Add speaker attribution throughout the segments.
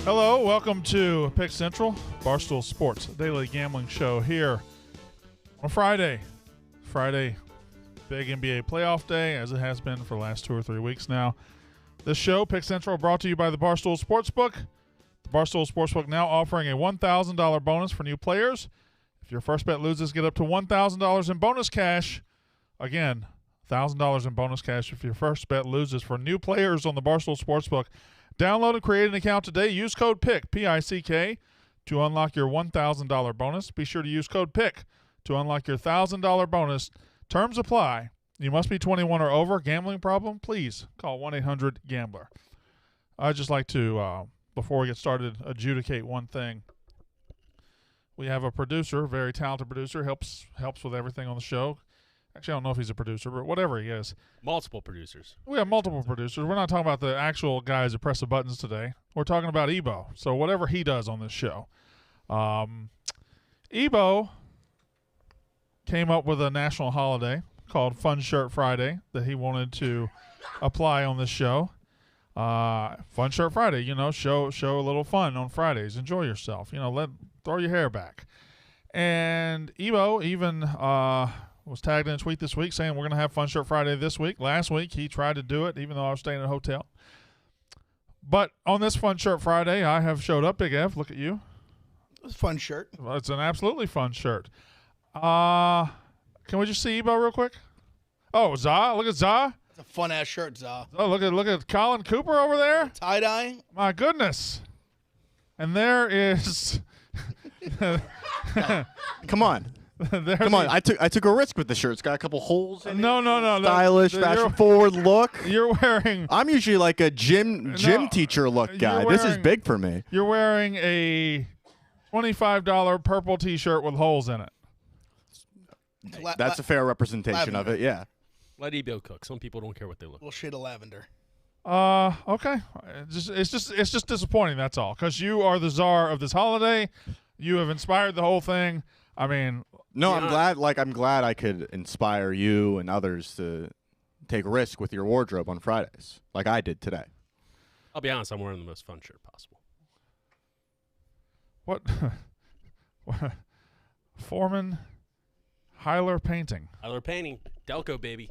Speaker 1: Hello, welcome to Pick Central, Barstool Sports, daily gambling show here on Friday. Friday, big NBA playoff day, as it has been for the last 2 or 3 weeks now. This show, Pick Central, brought to you by the Barstool Sportsbook. The Barstool Sportsbook now offering a $1,000 bonus for new players. If your first bet loses, get up to $1,000 in bonus cash. Again, $1,000 in bonus cash if your first bet loses for new players on the Barstool Sportsbook. Download and create an account today. Use code PICK, P-I-C-K, to unlock your $1,000 bonus. Be sure to use code PICK to unlock your $1,000 bonus. Terms apply. You must be 21 or over. Gambling problem? Please call 1-800-GAMBLER. I'd just like to, before we get started, adjudicate one thing. We have a producer, very talented producer, helps with everything on the show. Actually, I don't know if he's a producer, but whatever he is.
Speaker 2: Multiple producers.
Speaker 1: We have multiple producers. We're not talking about the actual guys that press the buttons today. We're talking about Ebo. So whatever he does on this show. Ebo came up with a national holiday called Fun Shirt Friday that he wanted to apply on this show. Fun Shirt Friday, show a little fun on Fridays. Enjoy yourself. Throw your hair back. And Ebo even was tagged in a tweet this week saying we're going to have Fun Shirt Friday this week. Last week, he tried to do it, even though I was staying at a hotel. But on this Fun Shirt Friday, I have showed up, Big F. Look at you.
Speaker 3: It's a fun shirt.
Speaker 1: Well, it's an absolutely fun shirt. Can we just see Ebo real quick? Oh, Za. Look at Za.
Speaker 3: It's a fun-ass shirt, Za.
Speaker 1: Oh, look at Colin Cooper over there.
Speaker 3: Tie-dye.
Speaker 1: My goodness. And there is...
Speaker 4: Come on. Come on, I took a risk with the shirt. It's got a couple holes in it.
Speaker 1: No.
Speaker 4: Stylish, fashion-forward look.
Speaker 1: You're wearing...
Speaker 4: I'm usually like a gym teacher look guy. This is big for me.
Speaker 1: You're wearing a $25 purple T-shirt with holes in it.
Speaker 4: That's a fair representation of it, yeah.
Speaker 2: Let Ebo cook. Some people don't care what they look
Speaker 3: A little shade of lavender.
Speaker 1: Okay. It's just disappointing, that's all. Because you are the czar of this holiday. You have inspired the whole thing. I mean...
Speaker 4: No, I'm glad I could inspire you and others to take a risk with your wardrobe on Fridays, like I did today.
Speaker 2: I'll be honest, I'm wearing the most fun shirt possible.
Speaker 1: What? Foreman Hyler Painting.
Speaker 2: Hyler Painting. Delco, baby.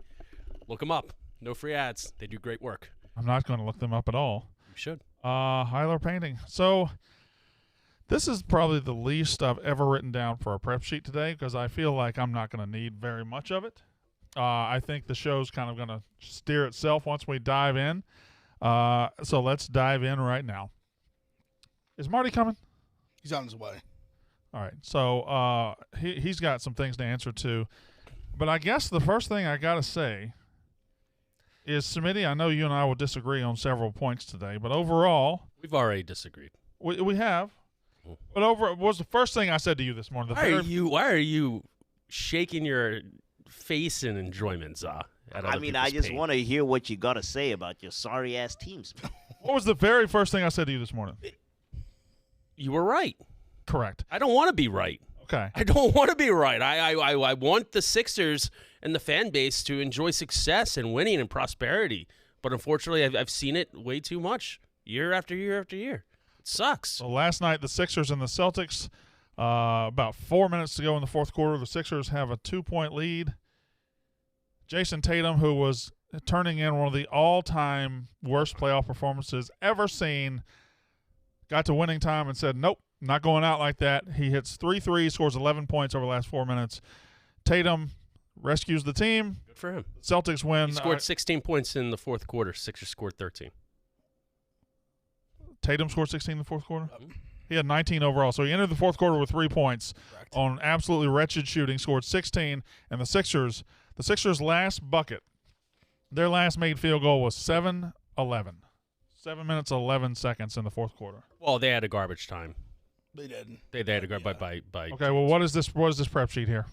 Speaker 2: Look them up. No free ads. They do great work.
Speaker 1: I'm not going to look them up at all.
Speaker 2: You should.
Speaker 1: Hyler Painting. So... this is probably the least I've ever written down for a prep sheet today because I feel like I'm not going to need very much of it. I think the show's kind of going to steer itself once we dive in. So let's dive in right now. Is Marty coming?
Speaker 3: He's on his way.
Speaker 1: All right. So he's got some things to answer to. But I guess the first thing I got to say is, Smitty, I know you and I will disagree on several points today, but overall...
Speaker 2: we've already disagreed.
Speaker 1: We have. But was the first thing I said to you this morning.
Speaker 2: Why are you shaking your face in enjoyment, Za?
Speaker 5: I just want to hear what you got to say about your sorry-ass teams.
Speaker 1: What was the very first thing I said to you this morning?
Speaker 2: You were right.
Speaker 1: Correct.
Speaker 2: I don't want to be right.
Speaker 1: Okay.
Speaker 2: I don't want to be right. I want the Sixers and the fan base to enjoy success and winning and prosperity. But unfortunately, I've seen it way too much year after year after year. Sucks.
Speaker 1: So last night, the Sixers and the Celtics, about 4 minutes to go in the fourth quarter, the Sixers have a 2-point lead. Jason Tatum, who was turning in one of the all-time worst playoff performances ever seen, got to winning time and said, nope, not going out like that. He hits 3 threes, scores 11 points over the last 4 minutes. Tatum rescues the team.
Speaker 2: Good for him.
Speaker 1: Celtics win.
Speaker 2: He scored 16 points in the fourth quarter. Sixers scored 13.
Speaker 1: Tatum scored 16 in the fourth quarter? He had 19 overall. So he entered the fourth quarter with 3 points. Correct. On absolutely wretched shooting, scored 16. And the Sixers' last bucket, their last made field goal was 7-11. 7 minutes, 11 seconds in the fourth quarter.
Speaker 2: Well, they had a garbage time.
Speaker 3: They did.
Speaker 2: They had a garbage by
Speaker 1: okay, well, what is this prep sheet here?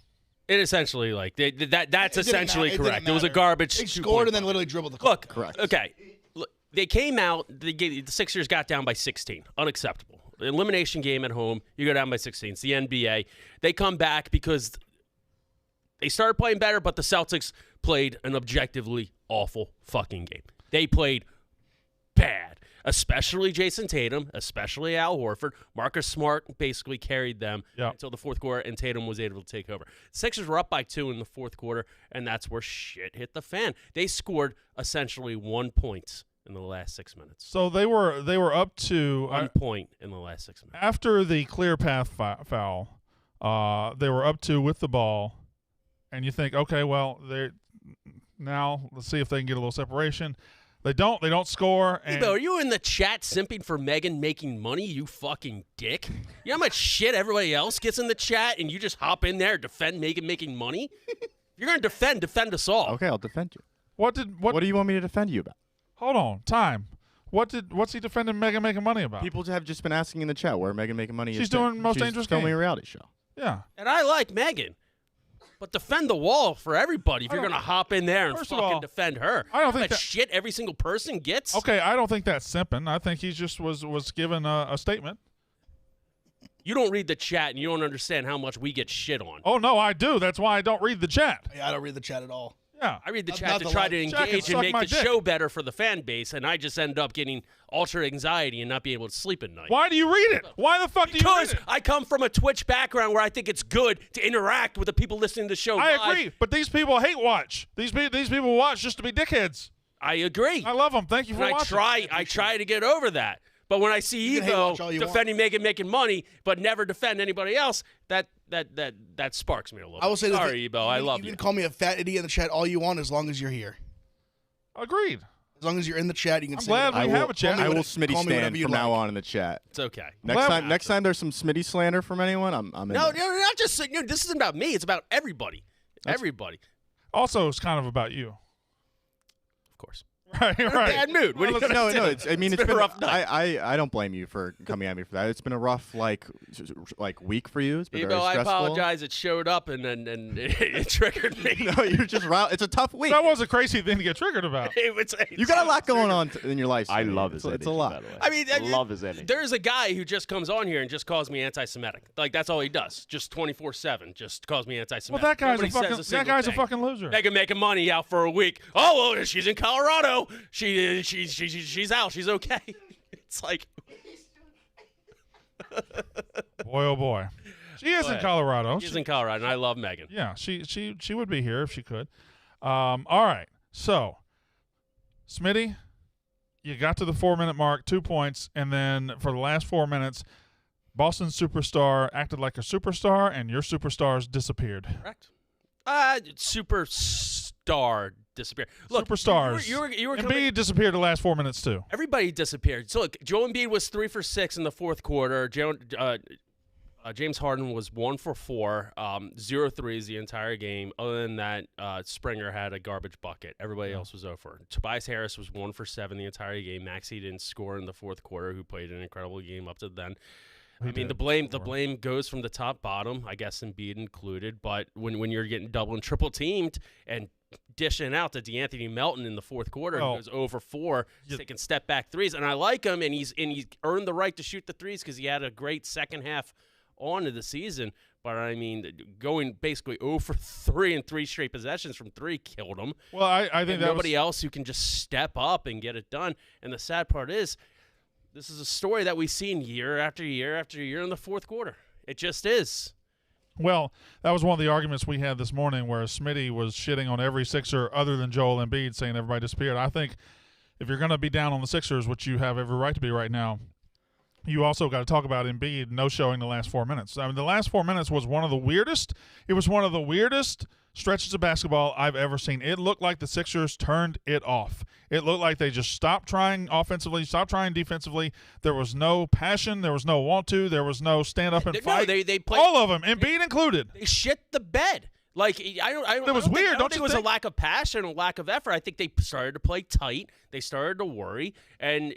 Speaker 2: It essentially, that's essentially correct. It was a garbage.
Speaker 3: They scored and then literally dribbled the clock.
Speaker 2: Look,
Speaker 4: correct.
Speaker 2: Okay. They came out, the Sixers got down by 16. Unacceptable. Elimination game at home, you go down by 16. It's the NBA. They come back because they started playing better, but the Celtics played an objectively awful fucking game. They played bad. especially Jason Tatum, especially Al Horford. Marcus Smart basically carried them until the fourth quarter, and Tatum was able to take over. Sixers were up by 2 in the fourth quarter, and that's where shit hit the fan. They scored essentially 1 point in the last 6 minutes.
Speaker 1: So they were up to
Speaker 2: 1 point in the last 6 minutes.
Speaker 1: After the clear path foul, they were up 2 with the ball, and you think, okay, well, now let's see if they can get a little separation. They don't score. And
Speaker 2: Ebo, are you in the chat simping for Megan making money, you fucking dick? You know how much shit everybody else gets in the chat, and you just hop in there and defend Megan making money? If you're going to defend us all.
Speaker 4: Okay, I'll defend you.
Speaker 1: What
Speaker 4: do you want me to defend you about?
Speaker 1: Hold on, time. What's he defending Megan making money about?
Speaker 4: People have just been asking in the chat where Megan making money.
Speaker 1: She's doing Most Dangerous
Speaker 4: Game. She's filming
Speaker 1: Game.
Speaker 4: a reality show.
Speaker 1: Yeah.
Speaker 2: And I like Megan. But defend the wall for everybody if you're going to hop in there and fucking defend her.
Speaker 1: I don't think
Speaker 2: that shit every single person gets.
Speaker 1: Okay, I don't think that's simping. I think he just was given a statement.
Speaker 2: You don't read the chat and you don't understand how much we get shit on.
Speaker 1: Oh, no, I do. That's why I don't read the chat.
Speaker 3: Yeah, I don't read the chat at all.
Speaker 1: Yeah.
Speaker 2: I read the
Speaker 3: Not
Speaker 2: chat
Speaker 3: the
Speaker 2: to try
Speaker 3: live
Speaker 2: to
Speaker 3: chat.
Speaker 2: engage and make the
Speaker 1: dick.
Speaker 2: show better for the fan base, and I just end up getting ultra anxiety and not being able to sleep at night.
Speaker 1: Why do you read it? Why the fuck do you read
Speaker 2: Because
Speaker 1: it?
Speaker 2: I come from a Twitch background where I think it's good to interact with the people listening to the show
Speaker 1: I
Speaker 2: live.
Speaker 1: agree, but these people hate watch. These people watch just to be dickheads.
Speaker 2: I agree.
Speaker 1: I love them. Thank you for
Speaker 2: And
Speaker 1: watching.
Speaker 2: I try to get over that. But when I see
Speaker 3: You can hate
Speaker 2: Ego
Speaker 3: watch all you
Speaker 2: defending Megan making money, but never defend anybody else, that sparks me a little.
Speaker 3: I will say this.
Speaker 2: Sorry, Ebo, I love
Speaker 3: you.
Speaker 2: you.
Speaker 3: You can call me a fat idiot in the chat all you want as long as you're here.
Speaker 1: Agreed.
Speaker 3: As long as you're in the chat, you can
Speaker 1: I'm
Speaker 3: say
Speaker 1: glad
Speaker 3: whatever.
Speaker 1: we have a chat.
Speaker 4: I will
Speaker 3: call me
Speaker 4: Smitty stand
Speaker 3: whatever you
Speaker 4: from now
Speaker 3: like.
Speaker 4: on in the chat.
Speaker 2: It's okay.
Speaker 4: Next time there's some Smitty slander from anyone, I'm in
Speaker 2: No,
Speaker 4: there.
Speaker 2: not just this isn't about me. It's about everybody. Everybody,
Speaker 1: Also, it's kind of about you.
Speaker 2: of course.
Speaker 1: Right,
Speaker 2: In a
Speaker 1: right.
Speaker 2: bad mood. What are you gonna
Speaker 4: No,
Speaker 2: do?
Speaker 4: it's been
Speaker 2: a rough night.
Speaker 4: I don't blame you for coming at me for that. It's been a rough like week for you. It's been
Speaker 2: Ebo,
Speaker 4: very
Speaker 2: I
Speaker 4: stressful.
Speaker 2: apologize. It showed up and it triggered me.
Speaker 4: No, you're just it's a tough week.
Speaker 1: That was a crazy thing to get triggered about.
Speaker 4: You got a lot going on in your life.
Speaker 5: I
Speaker 4: Smitty.
Speaker 5: love his
Speaker 4: It's a
Speaker 5: energy,
Speaker 4: lot.
Speaker 5: by the way.
Speaker 2: I mean,
Speaker 5: love his energy.
Speaker 2: There's a guy who just comes on here and just calls me anti-Semitic. Like that's all he does. Just 24/7. Just calls me
Speaker 1: Well,
Speaker 2: anti-Semitic.
Speaker 1: that guy's
Speaker 2: Nobody says
Speaker 1: a
Speaker 2: single
Speaker 1: fucking
Speaker 2: thing.
Speaker 1: loser.
Speaker 2: Megan making money out for a week. Oh, well, she's in Colorado. She's out. She's okay. It's like,
Speaker 1: Boy, oh boy. She is in
Speaker 2: ahead.
Speaker 1: Colorado.
Speaker 2: she's in Colorado, and I love Megan.
Speaker 1: Yeah, she would be here if she could. All right. So, Smitty, you got to the 4-minute mark, 2 points, and then for the last 4 minutes, Boston's superstar acted like a superstar, and your superstars disappeared.
Speaker 2: Correct. Superstar disappeared. Look,
Speaker 1: Superstars.
Speaker 2: You were
Speaker 1: Embiid disappeared the last 4 minutes too.
Speaker 2: Everybody disappeared. So look, Joel Embiid was 3 for 6 in the fourth quarter. James Harden was 1 for 4, 0 threes the entire game. Other than that, Springer had a garbage bucket. Everybody else was over. Tobias Harris was 1 for 7 the entire game. Maxey didn't score in the fourth quarter, who played an incredible game up to then. The blame goes from the top bottom, I guess Embiid included. But when you're getting double and triple teamed and dishing out to DeAnthony Melton in the fourth quarter, who goes over 4, taking step back threes, and I like him, and he's earned the right to shoot the threes because he had a great second half on to the season. But I mean, going basically 0 for 3 in 3 straight possessions from 3 killed him.
Speaker 1: Well, I think that
Speaker 2: nobody else who can just step up and get it done. And the sad part is, this is a story that we've seen year after year after year in the fourth quarter. It just is.
Speaker 1: Well, that was one of the arguments we had this morning where Smitty was shitting on every Sixer other than Joel Embiid, saying everybody disappeared. I think if you're going to be down on the Sixers, which you have every right to be right now, you also got to talk about Embiid no showing the last 4 minutes. I mean, the last 4 minutes was one of the weirdest. It was one of the weirdest stretches of basketball I've ever seen. It looked like the Sixers turned it off. It looked like they just stopped trying offensively, stopped trying defensively. There was no passion. There was no want to. There was no stand up and fight.
Speaker 2: No, they played,
Speaker 1: all of them, Embiid included.
Speaker 2: They shit the bed. Like I don't.
Speaker 1: It was weird.
Speaker 2: I don't
Speaker 1: Don't
Speaker 2: think
Speaker 1: you
Speaker 2: it was
Speaker 1: think?
Speaker 2: a lack of passion, a lack of effort. I think they started to play tight. They started to worry, and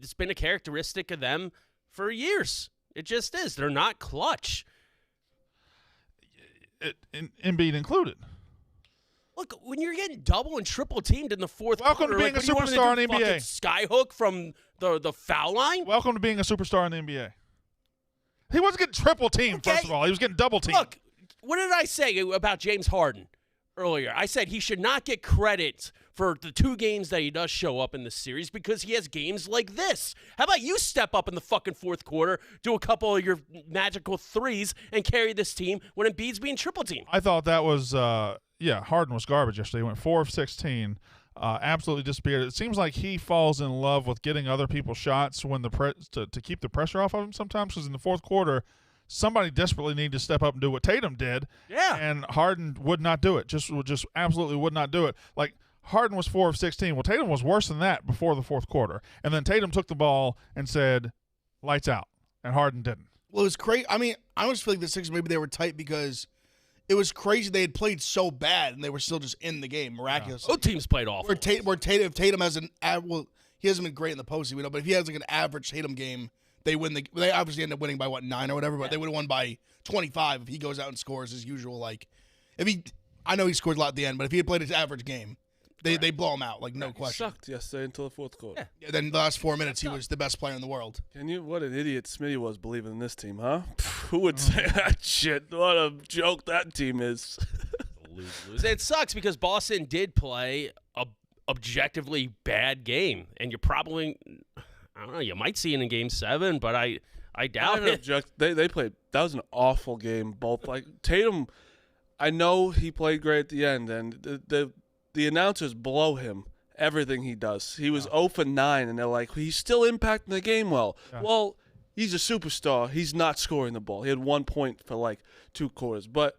Speaker 2: it's been a characteristic of them for years. It just is. They're not clutch.
Speaker 1: Embiid included.
Speaker 2: Look, when you're getting double and triple teamed in the fourth
Speaker 1: Welcome
Speaker 2: quarter,
Speaker 1: to being
Speaker 2: like,
Speaker 1: a
Speaker 2: what do you want me to
Speaker 1: superstar
Speaker 2: do,
Speaker 1: in the
Speaker 2: fucking
Speaker 1: NBA.
Speaker 2: Skyhook from the foul line.
Speaker 1: Welcome to being a superstar in the NBA. He wasn't getting triple teamed,
Speaker 2: Okay.
Speaker 1: first of all. He was getting double teamed.
Speaker 2: Look, what did I say about James Harden earlier? I said he should not get credit for the 2 games that he does show up in the series because he has games like this. How about you step up in the fucking fourth quarter, do a couple of your magical threes, and carry this team when Embiid's being triple teamed?
Speaker 1: I thought that was, Harden was garbage yesterday. He went 4 of 16. Absolutely disappeared. It seems like he falls in love with getting other people's shots when to keep the pressure off of him sometimes, because in the fourth quarter, somebody desperately needed to step up and do what Tatum did.
Speaker 2: Yeah.
Speaker 1: And Harden would not do it. Just absolutely would not do it. Like, Harden was 4 of 16. Well, Tatum was worse than that before the fourth quarter. And then Tatum took the ball and said, lights out. And Harden didn't.
Speaker 3: Well, it was crazy. I mean, I always feel like the Sixers, maybe they were tight because it was crazy they had played so bad and they were still just in the game miraculously.
Speaker 2: Both teams played awful.
Speaker 3: If Tatum has he hasn't been great in the postseason, but if he has like an average Tatum game, they win they obviously end up winning by 9 or whatever, but they would have won by 25 if he goes out and scores his usual. Like, I know he scored a lot at the end, but if he had played his average game, they blow him out, like, no question.
Speaker 6: He sucked yesterday until the fourth quarter.
Speaker 3: Yeah, then the last 4 minutes, he was the best player in the world.
Speaker 6: What an idiot Smitty was believing in this team, huh? Who would say that shit? What a joke that team is.
Speaker 2: Lose. It sucks because Boston did play a objectively bad game, and you're probably, I don't know, you might see it in Game 7, but I doubt it.
Speaker 6: They played. That was an awful game. Both, like, Tatum, I know he played great at the end, and the announcers blow him everything he does. He was 0 for 9, and they're like, he's still impacting the game well. Yeah. Well, he's a superstar. He's not scoring the ball. He had 1 point for like 2 quarters. But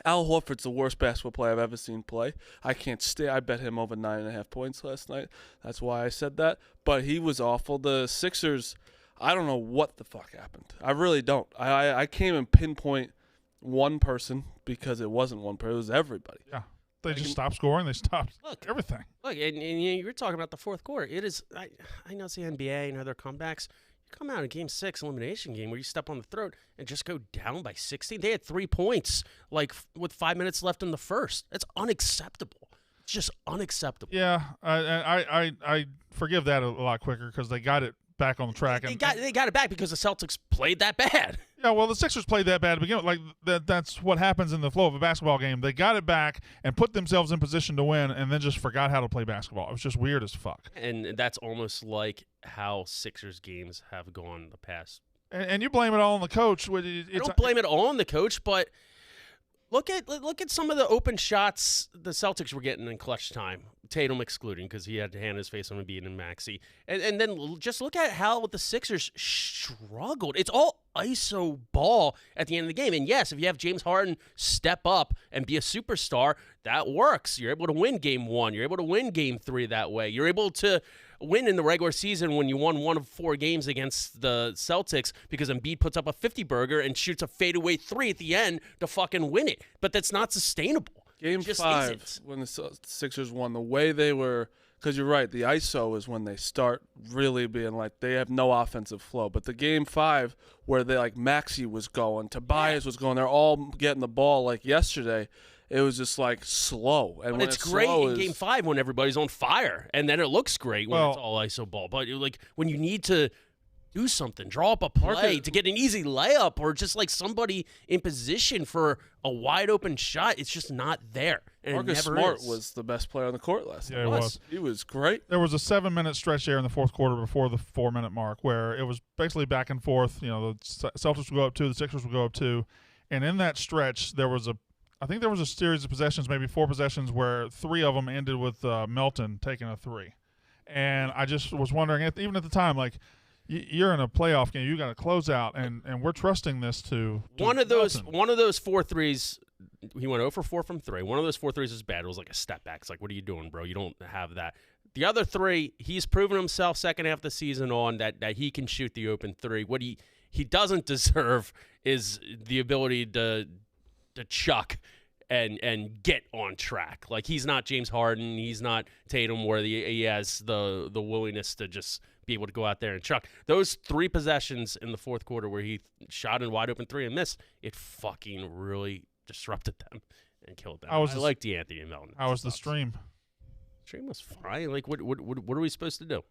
Speaker 6: Al Horford's the worst basketball player I've ever seen play. I can't stay. I bet him over 9.5 points last night. That's why I said that. But he was awful. The Sixers, I don't know what the fuck happened. I really don't. I can't even pinpoint one person because it wasn't one person. It was everybody.
Speaker 1: Yeah. They just stopped scoring. They stopped everything.
Speaker 2: Look, and you were talking about the fourth quarter. It is. I know it's the NBA and other comebacks. You come out in Game 6 elimination game where you step on the throat and just go down by 16. They had 3 points, like, with 5 minutes left in the first. That's unacceptable. It's just unacceptable.
Speaker 1: Yeah, I forgive that a lot quicker because they got it back on the track.
Speaker 2: They got it back because the Celtics played that bad.
Speaker 1: Yeah, well, the Sixers played that bad to begin with. Like, that's what happens in the flow of a basketball game. They got it back and put themselves in position to win and then just forgot how to play basketball. It was just weird as fuck.
Speaker 2: And that's almost like how Sixers games have gone the past.
Speaker 1: And you blame it all on the coach.
Speaker 2: I don't blame it all on the coach, but look at some of the open shots the Celtics were getting in clutch time. Tatum excluding because he had to hand his face on Embiid and Maxey. And then just look at how the Sixers struggled. It's all ISO ball at the end of the game. And yes, if you have James Harden step up and be a superstar, that works. You're able to win Game 1. You're able to win Game 3 that way. You're able to win in the regular season when you won 1 of 4 games against the Celtics because Embiid puts up a 50-burger and shoots a fadeaway 3 at the end to fucking win it. But that's not sustainable.
Speaker 6: Game 5, when the Sixers won, the way they were, because you're right, the ISO is when they start really being like, they have no offensive flow. But the Game 5, where they, like, Maxey was going, Tobias was going, they're all getting the ball like yesterday. It was just, like, slow. And
Speaker 2: but it's great in Game 5 when everybody's on fire, and then it looks great when it's all ISO ball. But, like, when you need to do something, draw up a play to get an easy layup or just, like, somebody in position for a wide-open shot, it's just not there. And
Speaker 6: Marcus Smart was the best player on the court last night.
Speaker 1: Yeah, he was.
Speaker 6: He was great.
Speaker 1: There was a 7-minute stretch there in the fourth quarter before the 4-minute mark where it was basically back and forth. You know, the Celtics would go up 2, the Sixers would go up 2. And in that stretch, I think there was a series of possessions, maybe 4 possessions, where 3 of them ended with Melton taking a 3. And I just was wondering, even at the time, like, you're in a playoff game, you got to close out, and we're trusting this to
Speaker 2: one of those 4 threes. He went 0 for 4 from 3. One of those 4 threes was bad. It was like a step back. It's like, what are you doing, bro? You don't have that. The other 3, he's proven himself second half of the season on that he can shoot the open 3. What he doesn't deserve is the ability to chuck and get on track. Like, he's not James Harden. He's not Tatum where he has the willingness to just be able to go out there and chuck. Those 3 possessions in the fourth quarter where he shot in wide open 3 and missed, it fucking really disrupted them and killed them. I like DeAnthony Melton.
Speaker 1: How was the stream?
Speaker 2: Stream was fine. Like, what are we supposed to do?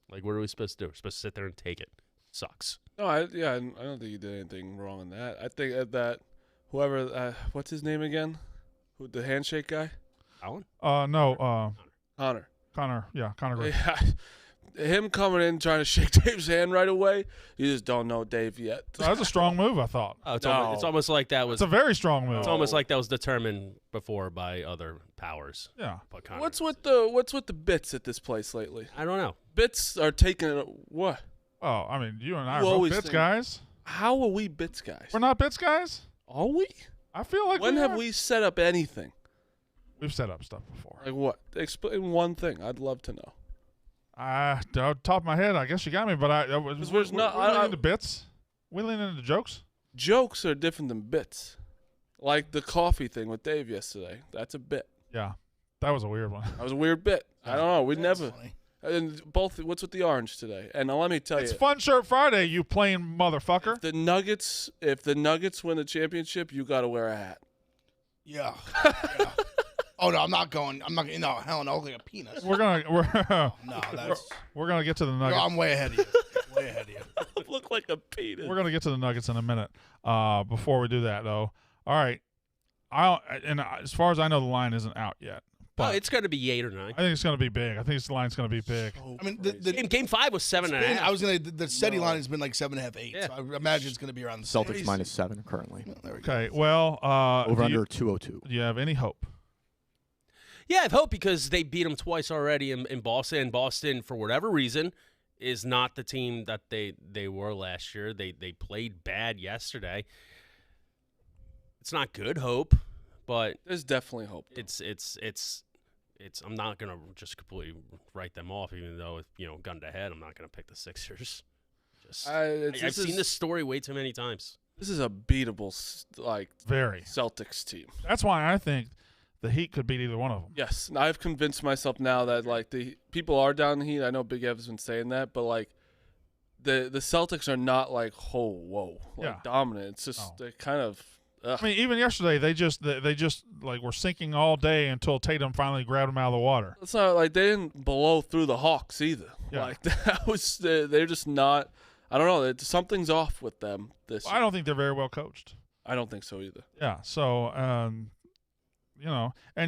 Speaker 2: Like, what are we supposed to do? We're supposed to sit there and take it. Sucks.
Speaker 6: No, I don't think you did anything wrong in that. I think that whoever, what's his name again? The handshake guy?
Speaker 2: Allen?
Speaker 1: No.
Speaker 6: Connor.
Speaker 1: Connor Gray.
Speaker 6: Yeah. Him coming in trying to shake Dave's hand right away, you just don't know Dave yet.
Speaker 1: That was a strong move, I thought.
Speaker 2: Oh, it's almost like that was.
Speaker 1: It's a very strong move.
Speaker 2: It's almost like that was determined before by other powers.
Speaker 1: Yeah.
Speaker 2: But Connor,
Speaker 6: What's with the bits at this place lately?
Speaker 2: I don't know.
Speaker 6: Bits are taking it. What?
Speaker 1: Oh, I mean, you and I
Speaker 6: You
Speaker 1: are both
Speaker 6: always
Speaker 1: bits
Speaker 6: think-
Speaker 1: guys.
Speaker 6: How are we bits guys?
Speaker 1: We're not bits guys?
Speaker 6: Are we?
Speaker 1: I feel like
Speaker 6: When have
Speaker 1: are.
Speaker 6: we set up anything?
Speaker 1: We've set up stuff before.
Speaker 6: Like what? Explain one thing. I'd love to know.
Speaker 1: Off the top of my head, I guess you got me, but we're leaning into bits. We lean into jokes.
Speaker 6: Jokes are different than bits. Like the coffee thing with Dave yesterday. That's a bit.
Speaker 1: Yeah, that was a weird one.
Speaker 6: That was a weird bit. I don't know. We
Speaker 3: That's
Speaker 6: never.
Speaker 3: funny.
Speaker 6: And both. What's with the orange today? And now let me tell
Speaker 1: It's
Speaker 6: you.
Speaker 1: Fun Shirt Friday, you plain motherfucker.
Speaker 6: If the Nuggets win the championship, you got to wear a hat.
Speaker 3: Yeah. Oh no, I'm not going. No, hell no, I look like a penis.
Speaker 1: We're gonna
Speaker 3: No, that's.
Speaker 1: we're gonna get to the
Speaker 3: No,
Speaker 1: Nuggets.
Speaker 3: I'm way ahead of you. Way ahead of you.
Speaker 6: Look like a penis.
Speaker 1: We're gonna get to the Nuggets in a minute. Before we do that, though, all right. As far as I know, the line isn't out yet. But
Speaker 2: it's going to be 8 or 9.
Speaker 1: I think it's gonna be big. I think this line's gonna be big.
Speaker 3: I mean, the
Speaker 2: Game 5 was 7.5.
Speaker 3: I was gonna. The steady line has been like 7.5, 8.
Speaker 2: Yeah.
Speaker 3: So I imagine it's gonna be around the same.
Speaker 4: Celtics -7 currently.
Speaker 3: There we go.
Speaker 1: Okay. Well,
Speaker 4: Over under 202.
Speaker 1: do you have any hope?
Speaker 2: Yeah, I hope because they beat them twice already in Boston. And Boston, for whatever reason, is not the team that they were last year. They played bad yesterday. It's not good hope, but
Speaker 6: There's definitely hope.
Speaker 2: it's I'm not gonna just completely write them off, even though gun to head, I'm not gonna pick the Sixers. I've seen this story way too many times.
Speaker 6: This is a beatable
Speaker 1: Very.
Speaker 6: Celtics team.
Speaker 1: That's why I think the Heat could beat either one of them.
Speaker 6: Yes, and I've convinced myself now that the people are down the Heat. I know Big Ev's been saying that, but the Celtics are not whoa,
Speaker 1: Yeah.
Speaker 6: dominant. It's just they're kind of. Ugh.
Speaker 1: I mean, even yesterday, they just were sinking all day until Tatum finally grabbed them out of the water.
Speaker 6: It's not like they didn't blow through the Hawks either.
Speaker 1: Yeah.
Speaker 6: That was they're just not. I don't know. Something's off with them this.
Speaker 1: I don't think they're very well coached.
Speaker 6: I don't think so either.
Speaker 1: Yeah. So, and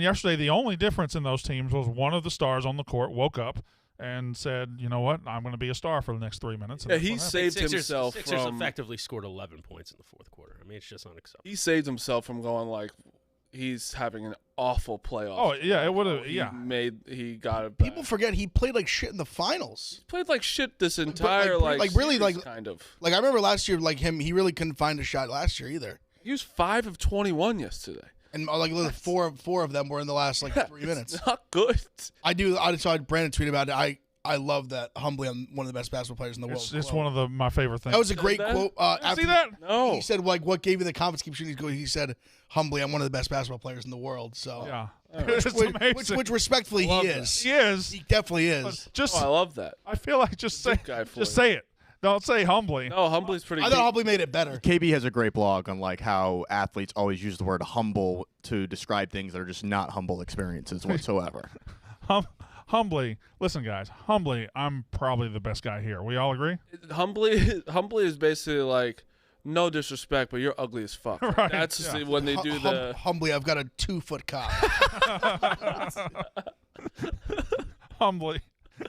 Speaker 1: yesterday the only difference in those teams was one of the stars on the court woke up and said, "You know what? I'm going to be a star for the next 3 minutes." And
Speaker 6: Yeah,
Speaker 1: that's
Speaker 6: he
Speaker 1: what happened.
Speaker 6: saved
Speaker 2: Sixers
Speaker 6: himself from.
Speaker 2: effectively scored 11 points in the fourth quarter. I mean, it's just unacceptable.
Speaker 6: He saved himself from going he's having an awful playoff.
Speaker 1: Oh yeah, it would have. Yeah.
Speaker 6: He got it back.
Speaker 3: People forget he played like shit in the finals.
Speaker 6: Played like shit this entire
Speaker 3: really,
Speaker 6: series, kind of.
Speaker 3: Like I remember last year, he really couldn't find a shot last year either.
Speaker 6: He was 5 of 21 yesterday.
Speaker 3: And four of them were in the last 3 minutes.
Speaker 6: It's not good.
Speaker 3: I saw Brandon tweet about it. I love that humbly I'm one of the best basketball players in the world.
Speaker 1: It's one of my favorite things.
Speaker 3: That was a great
Speaker 6: that?
Speaker 3: quote. After
Speaker 1: See that?
Speaker 6: No.
Speaker 3: He said what gave you the confidence to keep shooting. He said humbly, I'm one of the best basketball players in the world. So
Speaker 1: Yeah. It's amazing.
Speaker 3: which respectfully
Speaker 6: Love
Speaker 3: he
Speaker 6: that.
Speaker 3: is.
Speaker 1: He is.
Speaker 3: He definitely is.
Speaker 1: Just
Speaker 6: I love that.
Speaker 1: I feel like just say
Speaker 6: guy for
Speaker 1: just
Speaker 6: you.
Speaker 1: say it. Don't say humbly.
Speaker 6: No, Humbly's pretty
Speaker 3: I
Speaker 6: good.
Speaker 3: thought Humbly made it better.
Speaker 4: KB has a great blog on how athletes always use the word humble to describe things that are just not humble experiences whatsoever.
Speaker 1: Humbly, listen, guys. Humbly, I'm probably the best guy here. We all agree.
Speaker 6: Humbly is basically no disrespect, but you're ugly as fuck.
Speaker 1: Right,
Speaker 6: That's
Speaker 1: yeah.
Speaker 6: when they do the.
Speaker 3: Humbly, I've got a 2-foot cock.
Speaker 1: Humbly,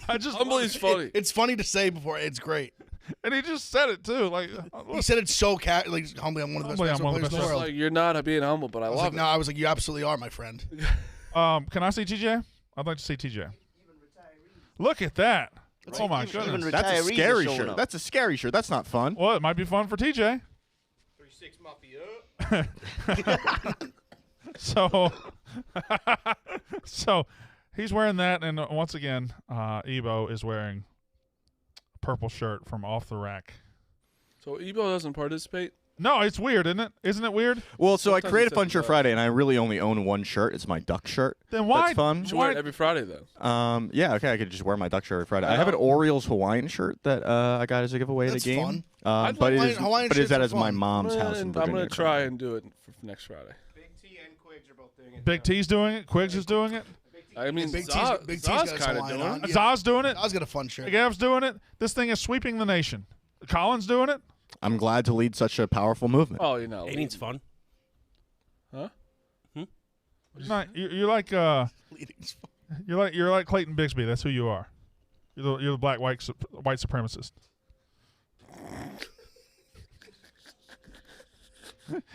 Speaker 1: I just
Speaker 6: Humbly's funny.
Speaker 3: It's funny to say before. It's great.
Speaker 1: and he just said it too.
Speaker 3: He said it's so humbly. I'm one of the best
Speaker 1: Humbly, I'm
Speaker 3: basketball
Speaker 1: one of the
Speaker 3: players in
Speaker 1: best
Speaker 3: the
Speaker 6: It's
Speaker 3: world.
Speaker 6: like you're not being humble, but I
Speaker 3: I was
Speaker 6: love
Speaker 3: like,
Speaker 6: it.
Speaker 3: no, I was like, you absolutely are, my friend.
Speaker 1: Can I see TJ? I'd like to see TJ. Look at that. Oh my
Speaker 5: even
Speaker 1: goodness.
Speaker 4: That's a
Speaker 5: Retirees are
Speaker 4: scary
Speaker 5: showing
Speaker 4: shirt.
Speaker 5: up.
Speaker 4: That's a scary shirt. That's not fun.
Speaker 1: Well, it might be fun for TJ.
Speaker 5: 36 Mafia.
Speaker 1: So he's wearing that, and once again, Ebo is wearing a purple shirt from Off the Rack.
Speaker 6: So Ebo doesn't participate.
Speaker 1: No, it's weird, isn't it? Isn't it weird?
Speaker 4: Well, so I
Speaker 6: Sometimes
Speaker 4: created
Speaker 6: it
Speaker 4: Fun
Speaker 6: doesn't
Speaker 4: Shirt
Speaker 6: work.
Speaker 4: Friday, and I really only own one shirt. It's my duck shirt.
Speaker 1: Then why?
Speaker 4: That's fun.
Speaker 6: You should wear it every Friday then.
Speaker 4: Yeah, okay, I could just wear my duck shirt every Friday. I have an Orioles Hawaiian shirt that I got as a giveaway
Speaker 3: That's
Speaker 4: at a game.
Speaker 3: fun.
Speaker 4: But
Speaker 3: Hawaiian
Speaker 4: it is
Speaker 3: shirts
Speaker 4: that
Speaker 3: are
Speaker 4: as my
Speaker 3: fun.
Speaker 4: mom's house in
Speaker 6: I'm
Speaker 4: Virginia.
Speaker 6: gonna try and do it for next Friday.
Speaker 5: Big T and Quigs are both doing it.
Speaker 1: Big T's doing it. Quigs is doing it.
Speaker 6: I mean,
Speaker 3: Big T's
Speaker 6: Zaz
Speaker 3: got his
Speaker 6: kind of
Speaker 3: Hawaiian
Speaker 6: doing
Speaker 3: on.
Speaker 6: it.
Speaker 3: Yeah.
Speaker 1: Zaz doing it.
Speaker 3: I was got a fun shirt.
Speaker 1: Big Ev's doing it. This thing is sweeping the nation. Colin's doing it.
Speaker 4: I'm glad to lead such a powerful movement.
Speaker 6: Oh, you know.
Speaker 2: Dating's fun.
Speaker 6: Huh?
Speaker 1: You're like
Speaker 3: Leading's fun.
Speaker 1: You're like Clayton Bigsby. That's who you are. You're the black white supremacist.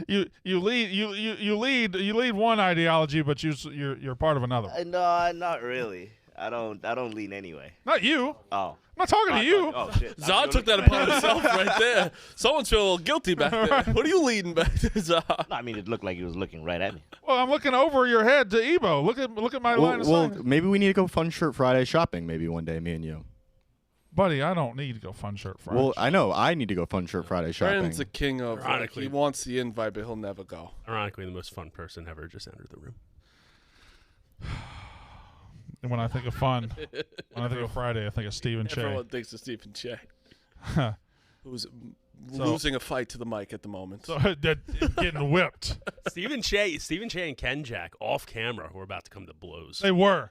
Speaker 1: You lead one ideology, but you're part of another.
Speaker 5: No, not really. I don't lean anyway.
Speaker 1: Not you.
Speaker 5: Oh.
Speaker 1: I'm not talking to you.
Speaker 5: Oh shit.
Speaker 6: Zod took that upon himself right there. Someone's feeling a little guilty back there. What are you leading back there, Zod?
Speaker 5: I mean, it looked like he was looking right at me.
Speaker 1: Well, I'm looking over your head to Ebo. Look at my line of sight.
Speaker 4: Maybe we need to go Fun Shirt Friday shopping. Maybe one day, me and you.
Speaker 1: Buddy, I don't need to go Fun Shirt Friday.
Speaker 4: Well, I know I need to go Fun Shirt Friday shopping.
Speaker 6: Brandon's the king of.
Speaker 2: Ironically.
Speaker 6: He wants the invite, but he'll never go.
Speaker 2: Ironically, the most fun person ever just entered the room.
Speaker 1: And when I think of fun, when I think of Friday, I think of Stephen Che.
Speaker 6: Everyone thinks of Stephen Che, who's losing a fight to the mic at the moment.
Speaker 1: So getting whipped.
Speaker 2: Stephen Che and Ken Jack off camera were about to come to blows.
Speaker 1: They were.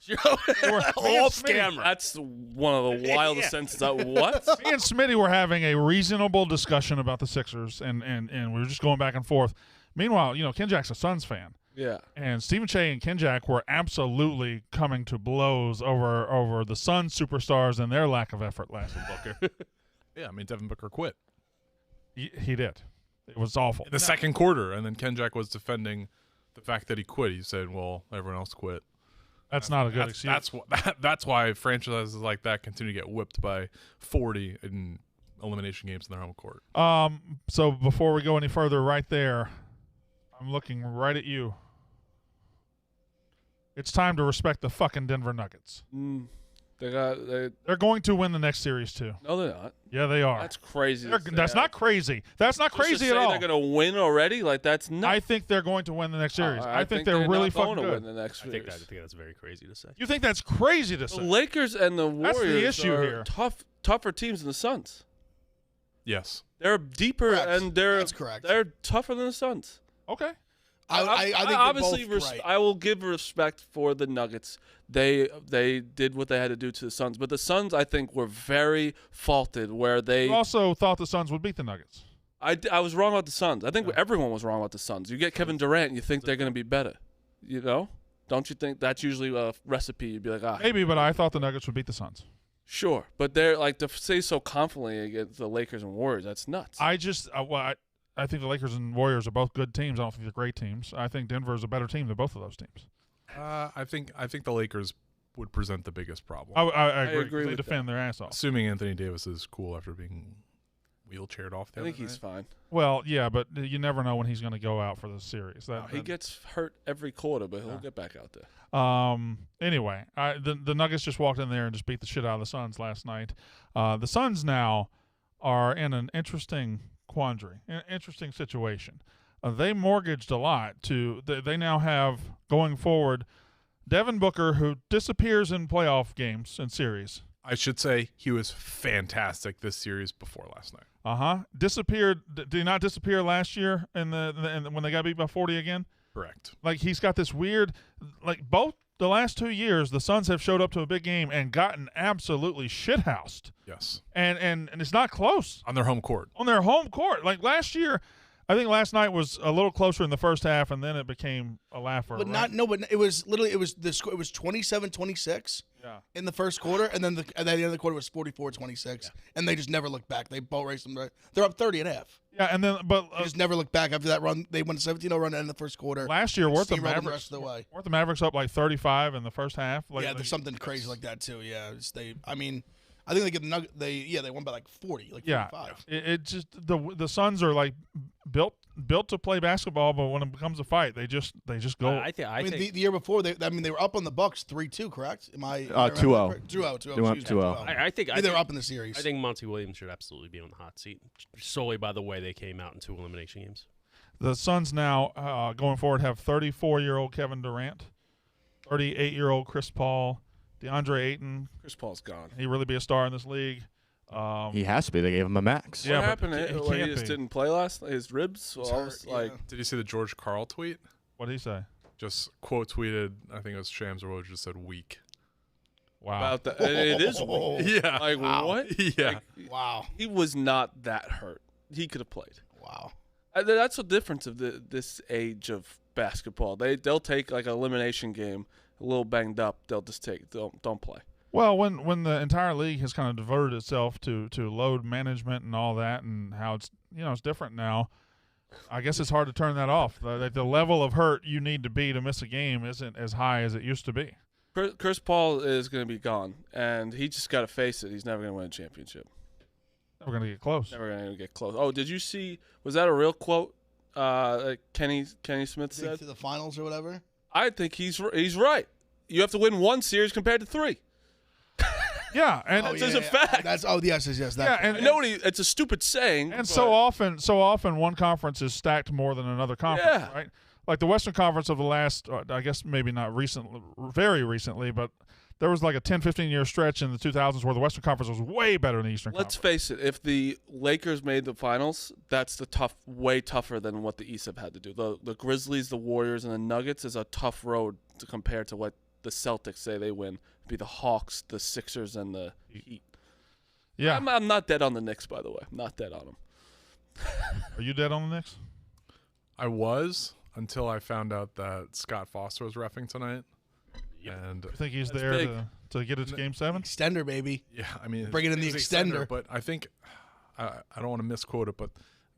Speaker 2: Off camera.
Speaker 6: That's one of the wildest sentences. What?
Speaker 1: Me and Smitty were having a reasonable discussion about the Sixers, and we were just going back and forth. Meanwhile, Ken Jack's a Suns fan.
Speaker 6: Yeah.
Speaker 1: And Stephen Che and Ken Jack were absolutely coming to blows over the Suns superstars and their lack of effort last week.
Speaker 7: Yeah, I mean, Devin Booker quit
Speaker 1: He did. It was awful.
Speaker 7: in the second quarter, and then Ken Jack was defending the fact that he quit. He said, well, everyone else quit.
Speaker 1: That's not a good excuse.
Speaker 7: That's why franchises like that continue to get whipped by 40 in elimination games in their home court.
Speaker 1: So before we go any further, right there, I'm looking right at you. It's time to respect the fucking Denver Nuggets. They're going to win the next series too.
Speaker 6: No, they're not.
Speaker 1: Yeah, they are.
Speaker 6: That's crazy.
Speaker 1: That's not crazy. That's not
Speaker 6: Just to
Speaker 1: crazy
Speaker 6: say
Speaker 1: at all.
Speaker 6: They're going to win already? Like, that's not.
Speaker 1: I think they're going to win the next series. I think they're
Speaker 6: not
Speaker 1: really
Speaker 6: going
Speaker 1: fucking
Speaker 6: to
Speaker 1: good.
Speaker 6: win the next
Speaker 2: I think
Speaker 6: series.
Speaker 2: that's very crazy to say.
Speaker 1: You think that's crazy to
Speaker 6: The
Speaker 1: say?
Speaker 6: Lakers and the Warriors
Speaker 1: That's the issue
Speaker 6: are
Speaker 1: here.
Speaker 6: tougher teams than the Suns.
Speaker 7: Yes.
Speaker 6: They're deeper
Speaker 3: Correct.
Speaker 6: and
Speaker 3: That's correct.
Speaker 6: They're tougher than the Suns.
Speaker 1: Okay.
Speaker 3: I think they're
Speaker 6: obviously
Speaker 3: both right.
Speaker 6: I will give respect for the Nuggets. They did what they had to do to the Suns, but the Suns I think were very faulted where they.
Speaker 1: You also thought the Suns would beat the Nuggets.
Speaker 6: I was wrong about the Suns. I think everyone was wrong about the Suns. You get Kevin Durant, and you think they're going to be better. You know, don't you think that's usually a recipe? You'd be like,
Speaker 1: Maybe, but I thought the Nuggets would beat the Suns.
Speaker 6: Sure, but they're like to say so confidently against the Lakers and Warriors. That's nuts.
Speaker 1: I think the Lakers and Warriors are both good teams. I don't think they're great teams. I think Denver is a better team than both of those teams.
Speaker 7: I think the Lakers would present the biggest problem.
Speaker 1: I agree.
Speaker 6: agree
Speaker 1: They
Speaker 6: with
Speaker 1: defend their ass off.
Speaker 7: Assuming Anthony Davis is cool after being wheelchaired off.
Speaker 6: I think he's fine.
Speaker 1: Well, yeah, but you never know when he's going to go out for the series.
Speaker 6: He gets hurt every quarter, but he'll get back out there.
Speaker 1: Anyway, the Nuggets just walked in there and just beat the shit out of the Suns last night. The Suns now are in an interesting quandary, an interesting situation. They mortgaged a lot they now have going forward Devin Booker, who disappears in playoff games and series.
Speaker 7: I should say he was fantastic this series before last night.
Speaker 1: Disappeared. Did he not disappear last year in when they got beat by 40 again?
Speaker 7: Correct.
Speaker 1: Like he's got this weird, like both the last 2 years, the Suns have showed up to a big game and gotten absolutely shithoused.
Speaker 7: Yes.
Speaker 1: And it's not close.
Speaker 7: On their home court.
Speaker 1: On their home court. Like last year, I think last night was a little closer in the first half, and then it became a laugher.
Speaker 3: But
Speaker 1: right?
Speaker 3: but it was literally it was 27-26 in the first quarter, and then at the end of the quarter was 44-26, and they just never looked back. They boat raced them. They're up 30 at half.
Speaker 1: Yeah, and then but
Speaker 3: They just never looked back after that run. They went a 17-0 run in the first quarter.
Speaker 1: last year, weren't the
Speaker 3: Steamrolled them the
Speaker 1: Mavericks
Speaker 3: rest of the way.
Speaker 1: weren't the Mavericks up like 35 in the first half? Like,
Speaker 3: Yeah, there's something crazy like that too. Yeah, I think they get the Nugget. They won by like 40, like 45.
Speaker 1: It just the Suns are like built to play basketball, but when it becomes a fight, they just go.
Speaker 2: I think
Speaker 3: The year before, they were up on the Bucks 3-2, correct? Am I
Speaker 4: 2-0.
Speaker 3: 2-0.
Speaker 2: I think
Speaker 3: they were up in the series.
Speaker 2: I think Monty Williams should absolutely be on the hot seat solely by the way they came out in 2 elimination games.
Speaker 1: The Suns now going forward have 34-year-old Kevin Durant, 38-year-old Chris Paul, DeAndre Ayton.
Speaker 6: Chris Paul's gone.
Speaker 1: He really be a star in this league.
Speaker 4: He has to be. They gave him a max.
Speaker 1: Yeah,
Speaker 6: What
Speaker 1: but
Speaker 6: happened?
Speaker 1: he
Speaker 6: He
Speaker 1: can't
Speaker 6: just
Speaker 1: be.
Speaker 6: didn't play last night. His ribs. Well, I was
Speaker 3: hurt,
Speaker 6: like,
Speaker 3: yeah.
Speaker 7: Did you see the George Karl tweet?
Speaker 1: What did he say?
Speaker 7: Just quote tweeted, I think it was Shams or Woj, just said weak.
Speaker 1: Wow.
Speaker 6: about that. It is. Weak.
Speaker 7: Yeah.
Speaker 6: Like what?
Speaker 7: Yeah.
Speaker 3: Wow.
Speaker 6: He was not that hurt. He could have played.
Speaker 3: Wow.
Speaker 6: That's the difference of this age of basketball. They'll take like an elimination game a little banged up, they'll just don't play.
Speaker 1: Well, when the entire league has kind of diverted itself to load management and all that, and how it's it's different now, I guess it's hard to turn that off. The level of hurt you need to be to miss a game isn't as high as it used to be.
Speaker 6: Chris Paul is going to be gone, and he just got to face it. He's never going to win a championship.
Speaker 1: Never going to get close.
Speaker 6: Never going to get close. Oh, did you see? Was that a real quote? Kenny Smith said
Speaker 3: to the finals or whatever.
Speaker 6: I think he's right. You have to win one series compared to 3.
Speaker 1: Yeah, and
Speaker 6: That's just a fact.
Speaker 3: Yes. That
Speaker 1: Yeah, and
Speaker 6: I know it's a stupid saying.
Speaker 1: And so often one conference is stacked more than another conference,
Speaker 6: Yeah.
Speaker 1: right? Like the Western Conference of the last, I guess maybe not recently, very recently, but there was like a 10, 15-year stretch in the 2000s where the Western Conference was way better than the Eastern
Speaker 6: Let's
Speaker 1: Conference.
Speaker 6: face it. If the Lakers made the finals, that's way tougher than what the East have had to do. The Grizzlies, the Warriors, and the Nuggets is a tough road to compare to what the Celtics say they win. It'd be the Hawks, the Sixers, and the Heat.
Speaker 1: Yeah.
Speaker 6: I'm not dead on the Knicks, by the way. I'm not dead on them.
Speaker 1: Are you dead on the Knicks?
Speaker 7: I was until I found out that Scott Foster was reffing tonight. And
Speaker 1: You think he's
Speaker 7: That's
Speaker 1: there
Speaker 7: big.
Speaker 1: to get it to Game 7?
Speaker 3: Extender, baby.
Speaker 7: yeah, I mean,
Speaker 3: Bringing in the
Speaker 7: it's
Speaker 3: extender.
Speaker 7: But I think I don't want to misquote it, but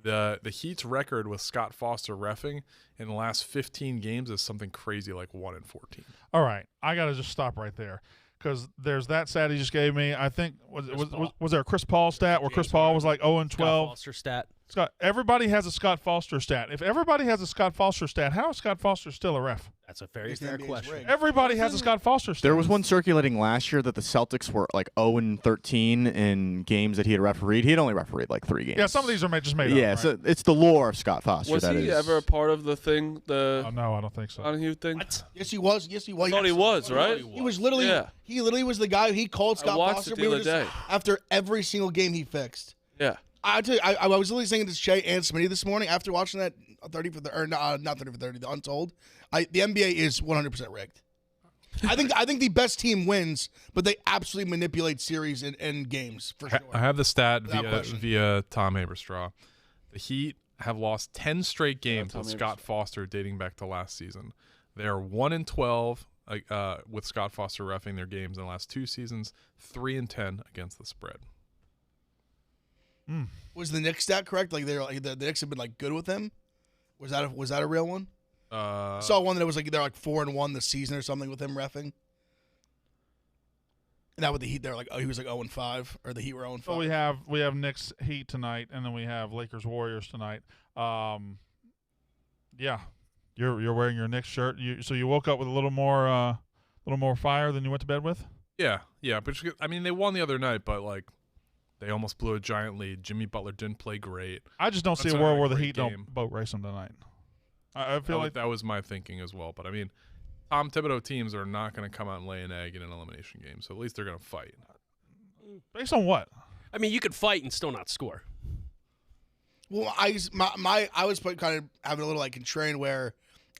Speaker 7: the Heat's record with Scott Foster reffing in the last 15 games is something crazy like 1-14.
Speaker 1: All right. I got to just stop right there because there's that stat he just gave me. I think, was there a Chris Paul stat where Chris Paul was like 0-12?
Speaker 2: Scott Foster stat.
Speaker 1: Everybody has a Scott Foster stat. If everybody has a Scott Foster stat, how is Scott Foster still a ref?
Speaker 2: That's a very
Speaker 3: He's the
Speaker 2: fair
Speaker 3: NBA's
Speaker 2: question.
Speaker 3: ring.
Speaker 1: Everybody has a Scott Foster stat.
Speaker 4: There was one circulating last year that the Celtics were like 0-13 in games that he had refereed. He had only refereed like 3 games.
Speaker 1: Yeah, some of these are just made up.
Speaker 4: Yeah,
Speaker 1: right?
Speaker 4: so it's the lore of Scott Foster.
Speaker 6: Was
Speaker 4: that
Speaker 6: he
Speaker 4: is-
Speaker 6: ever a part of the thing?
Speaker 1: Oh, no, I don't think so.
Speaker 6: Donahue thing?
Speaker 2: What?
Speaker 3: Yes, he was.
Speaker 6: I thought he was, right?
Speaker 3: He was literally.
Speaker 6: Yeah.
Speaker 3: He literally was the guy. He called Scott
Speaker 6: watched
Speaker 3: Foster.
Speaker 6: it the other day.
Speaker 3: After every single game he fixed.
Speaker 6: Yeah.
Speaker 3: I tell you, I was literally saying to Shay and Smitty this morning after watching that 30 for the or not 30 for 30, the Untold. The NBA is 100% rigged. I think the best team wins, but they absolutely manipulate series and games for sure.
Speaker 7: I have the stat
Speaker 3: Without question.
Speaker 7: via Tom Haberstraw. The Heat have lost 10 straight games
Speaker 6: Tom
Speaker 7: with Scott Foster dating back to last season. They are 1-12 with Scott Foster reffing their games in the last 2 seasons, 3-10 against the spread.
Speaker 3: Was the Knicks stat correct? Like the Knicks have been like good with him. Was that a real one? I saw one that was like they're like 4-1 this season or something with him reffing. And that with the Heat, they're like he was like 0-5, or the Heat were 0-5.
Speaker 1: So we have Knicks Heat tonight, and then we have Lakers Warriors tonight. Yeah, you're wearing your Knicks shirt. So you woke up with a little more fire than you went to bed with.
Speaker 7: Yeah, but I mean, they won the other night, but like they almost blew a giant lead. Jimmy Butler didn't play great.
Speaker 1: I just don't see
Speaker 7: That's
Speaker 1: a
Speaker 7: not
Speaker 1: world
Speaker 7: a
Speaker 1: where the
Speaker 7: great
Speaker 1: Heat
Speaker 7: game.
Speaker 1: don't boat race them tonight. I feel like
Speaker 7: that was my thinking as well. But I mean, Tom Thibodeau teams are not going to come out and lay an egg in an elimination game, so at least they're going to fight.
Speaker 1: based on what?
Speaker 2: I mean, you could fight and still not score.
Speaker 3: Well, I was kind of having a little like contrarian where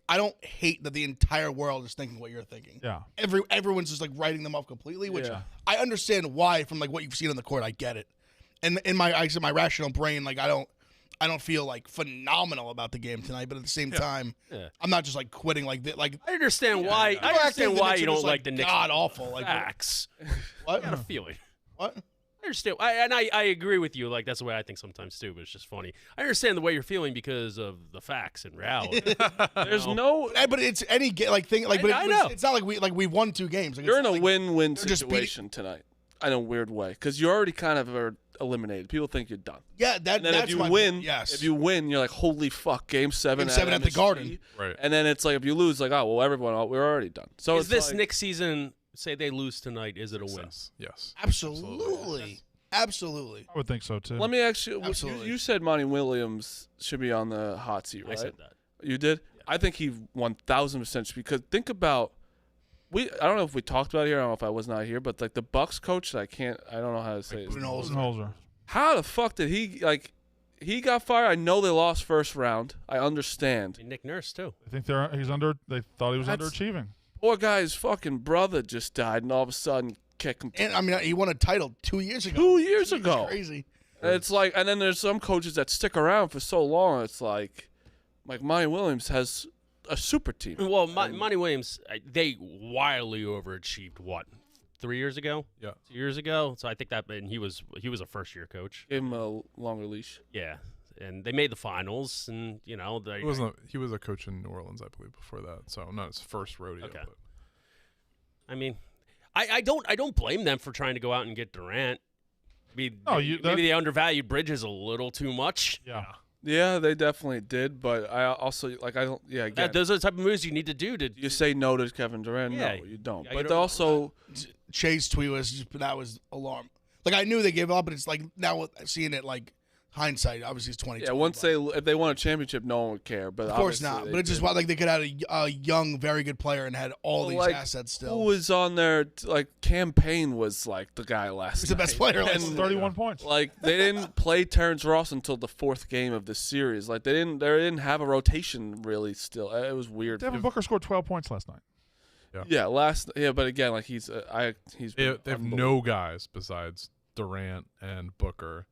Speaker 3: I don't hate that the entire world is thinking what you're thinking.
Speaker 1: Yeah.
Speaker 3: Everyone's just like writing them off completely, which
Speaker 6: Yeah.
Speaker 3: I understand why from like what you've seen on the court. I get it, and in my rational brain, like I don't feel like phenomenal about the game tonight, but at the same time, I'm not just like quitting like that. Like
Speaker 2: I understand why. I understand why you don't like the Knicks.
Speaker 3: God awful. Like
Speaker 2: Facts.
Speaker 3: what?
Speaker 2: I got a feeling.
Speaker 3: What?
Speaker 2: I understand. I agree with you. Like, that's the way I think sometimes, too, but it's just funny. I understand the way you're feeling because of the facts and reality.
Speaker 6: There's no.
Speaker 3: But it's any thing like. But
Speaker 2: I know.
Speaker 3: it's not like we won 2 games. Like,
Speaker 6: You're
Speaker 3: it's
Speaker 6: in a
Speaker 3: not like
Speaker 6: win-win
Speaker 3: they're just beating-
Speaker 6: situation tonight, in a weird way, because you already kind of are eliminated. People think you're done.
Speaker 3: Yeah,
Speaker 6: And then
Speaker 3: that's
Speaker 6: if you
Speaker 3: my
Speaker 6: win,
Speaker 3: point. Yes.
Speaker 6: if you win, you're like, holy fuck, Game 7
Speaker 3: Game 7 at the
Speaker 6: MSG.
Speaker 3: Garden.
Speaker 7: Right.
Speaker 6: And then it's like, if you lose, like, oh, well, we're already done. So
Speaker 2: Is
Speaker 6: it's
Speaker 2: this
Speaker 6: like,
Speaker 2: Knicks season, say they lose tonight, is it a win?
Speaker 7: Yes.
Speaker 3: Absolutely.
Speaker 1: I would think so too.
Speaker 6: Let me ask you,
Speaker 3: Absolutely.
Speaker 6: you said Monty Williams should be on the hot seat, right?
Speaker 2: I said that.
Speaker 6: You did? I think he 1,000% should, because think about, I don't know if we talked about it here, I don't know if I was not here, but like the Bucks coach, I don't know how to say his name.
Speaker 1: Budenholzer.
Speaker 6: How the fuck did he got fired? I know they lost first round. I understand.
Speaker 2: I mean, Nick Nurse, too.
Speaker 1: I think they thought he was
Speaker 6: That's-
Speaker 1: underachieving.
Speaker 6: Poor guy's fucking brother just died, and all of a sudden kick him.
Speaker 3: And I mean, he won a title 2 years ago.
Speaker 6: 2 years
Speaker 3: It's
Speaker 6: ago.
Speaker 3: crazy.
Speaker 6: And it's like, and then there's some coaches that stick around for so long. It's like Monty Williams has a super team.
Speaker 2: Well, Monty Williams, they wildly overachieved. What, 3 years ago?
Speaker 7: Yeah.
Speaker 2: 2 years ago. So I think that, and he was a first-year coach.
Speaker 6: Gave him a longer leash.
Speaker 2: Yeah, and they made the finals, and
Speaker 7: He was a coach in New Orleans, I believe, before that. So not his first rodeo.
Speaker 2: Okay.
Speaker 7: But.
Speaker 2: I mean, I don't blame them for trying to go out and get Durant. I mean, maybe they undervalued Bridges a little too much.
Speaker 1: Yeah.
Speaker 6: Yeah, they definitely did, but I also again,
Speaker 2: Those are the type of moves you need to do to.
Speaker 6: you say no to Kevin Durant.
Speaker 2: Yeah.
Speaker 6: No, you don't.
Speaker 2: Yeah,
Speaker 6: But
Speaker 2: you don't-
Speaker 6: also,
Speaker 3: Chase tweet that was alarm. Like I knew they gave up, but it's like now seeing it like hindsight. Obviously, it's 2020.
Speaker 6: yeah, once if they won a championship, no one would care. But
Speaker 3: of course
Speaker 6: obviously
Speaker 3: not.
Speaker 6: they
Speaker 3: But it's just
Speaker 6: did.
Speaker 3: like they could have a young, very good player and had all these
Speaker 6: Like,
Speaker 3: assets
Speaker 6: Who
Speaker 3: still.
Speaker 6: was on their campaign was like the guy last.
Speaker 3: He's the best player last
Speaker 6: And,
Speaker 3: night.
Speaker 1: 31 points.
Speaker 6: Like they didn't play Terrence Ross until the 4th game of the series. Like they didn't have a rotation really. Still, it was weird.
Speaker 1: Devin Booker scored 12 points last night.
Speaker 6: But again, like he's
Speaker 7: They have no guys besides Durant and Booker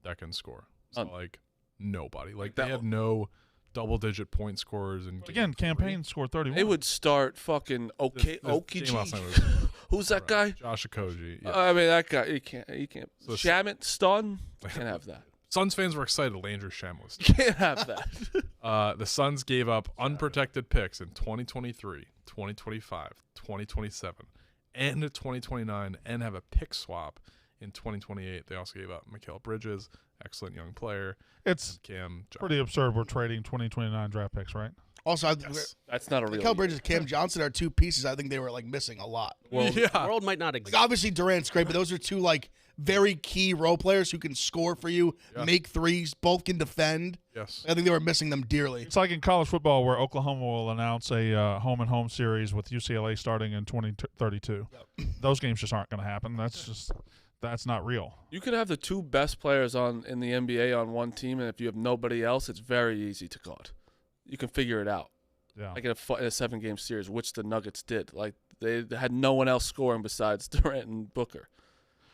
Speaker 7: that can score. So like nobody. Like they have no double-digit point scorers. And
Speaker 1: Again, campaign scored 31.
Speaker 6: They would start fucking
Speaker 7: This game last night
Speaker 6: Okiji.
Speaker 7: was
Speaker 6: Who's that guy?
Speaker 7: Josh Okogie. Yeah.
Speaker 6: I mean, that guy. He can't.
Speaker 7: So
Speaker 6: Shamit, Stun. Can't have that.
Speaker 7: Suns fans were excited. Landry Shamet.
Speaker 6: Can't have that.
Speaker 7: The Suns gave up unprotected picks in 2023, 2025, 2027, and 2029, and have a pick swap in 2028. They also gave up Mikal Bridges, excellent young player.
Speaker 1: It's
Speaker 7: Cam Johnson.
Speaker 1: pretty absurd we're trading 2029 draft picks, right?
Speaker 3: Also,
Speaker 6: That's not a real.
Speaker 3: Mikal Bridges, Cam Johnson are two pieces I think they were like missing a lot.
Speaker 2: The world might not
Speaker 3: Like
Speaker 2: exist.
Speaker 3: obviously Durant's great, but those are two like very key role players who can score for you, make threes, both can defend.
Speaker 7: Yes.
Speaker 3: I think they were missing them dearly.
Speaker 1: It's like in college football where Oklahoma will announce a home-and-home series with UCLA starting in 2032. Those games just aren't going to happen. That's not real.
Speaker 6: You could have the two best players in the NBA on one team, and if you have nobody else, it's very easy to guard. You can figure it out.
Speaker 1: Yeah.
Speaker 6: Like in a 7-game series, which the Nuggets did. Like they had no one else scoring besides Durant and Booker.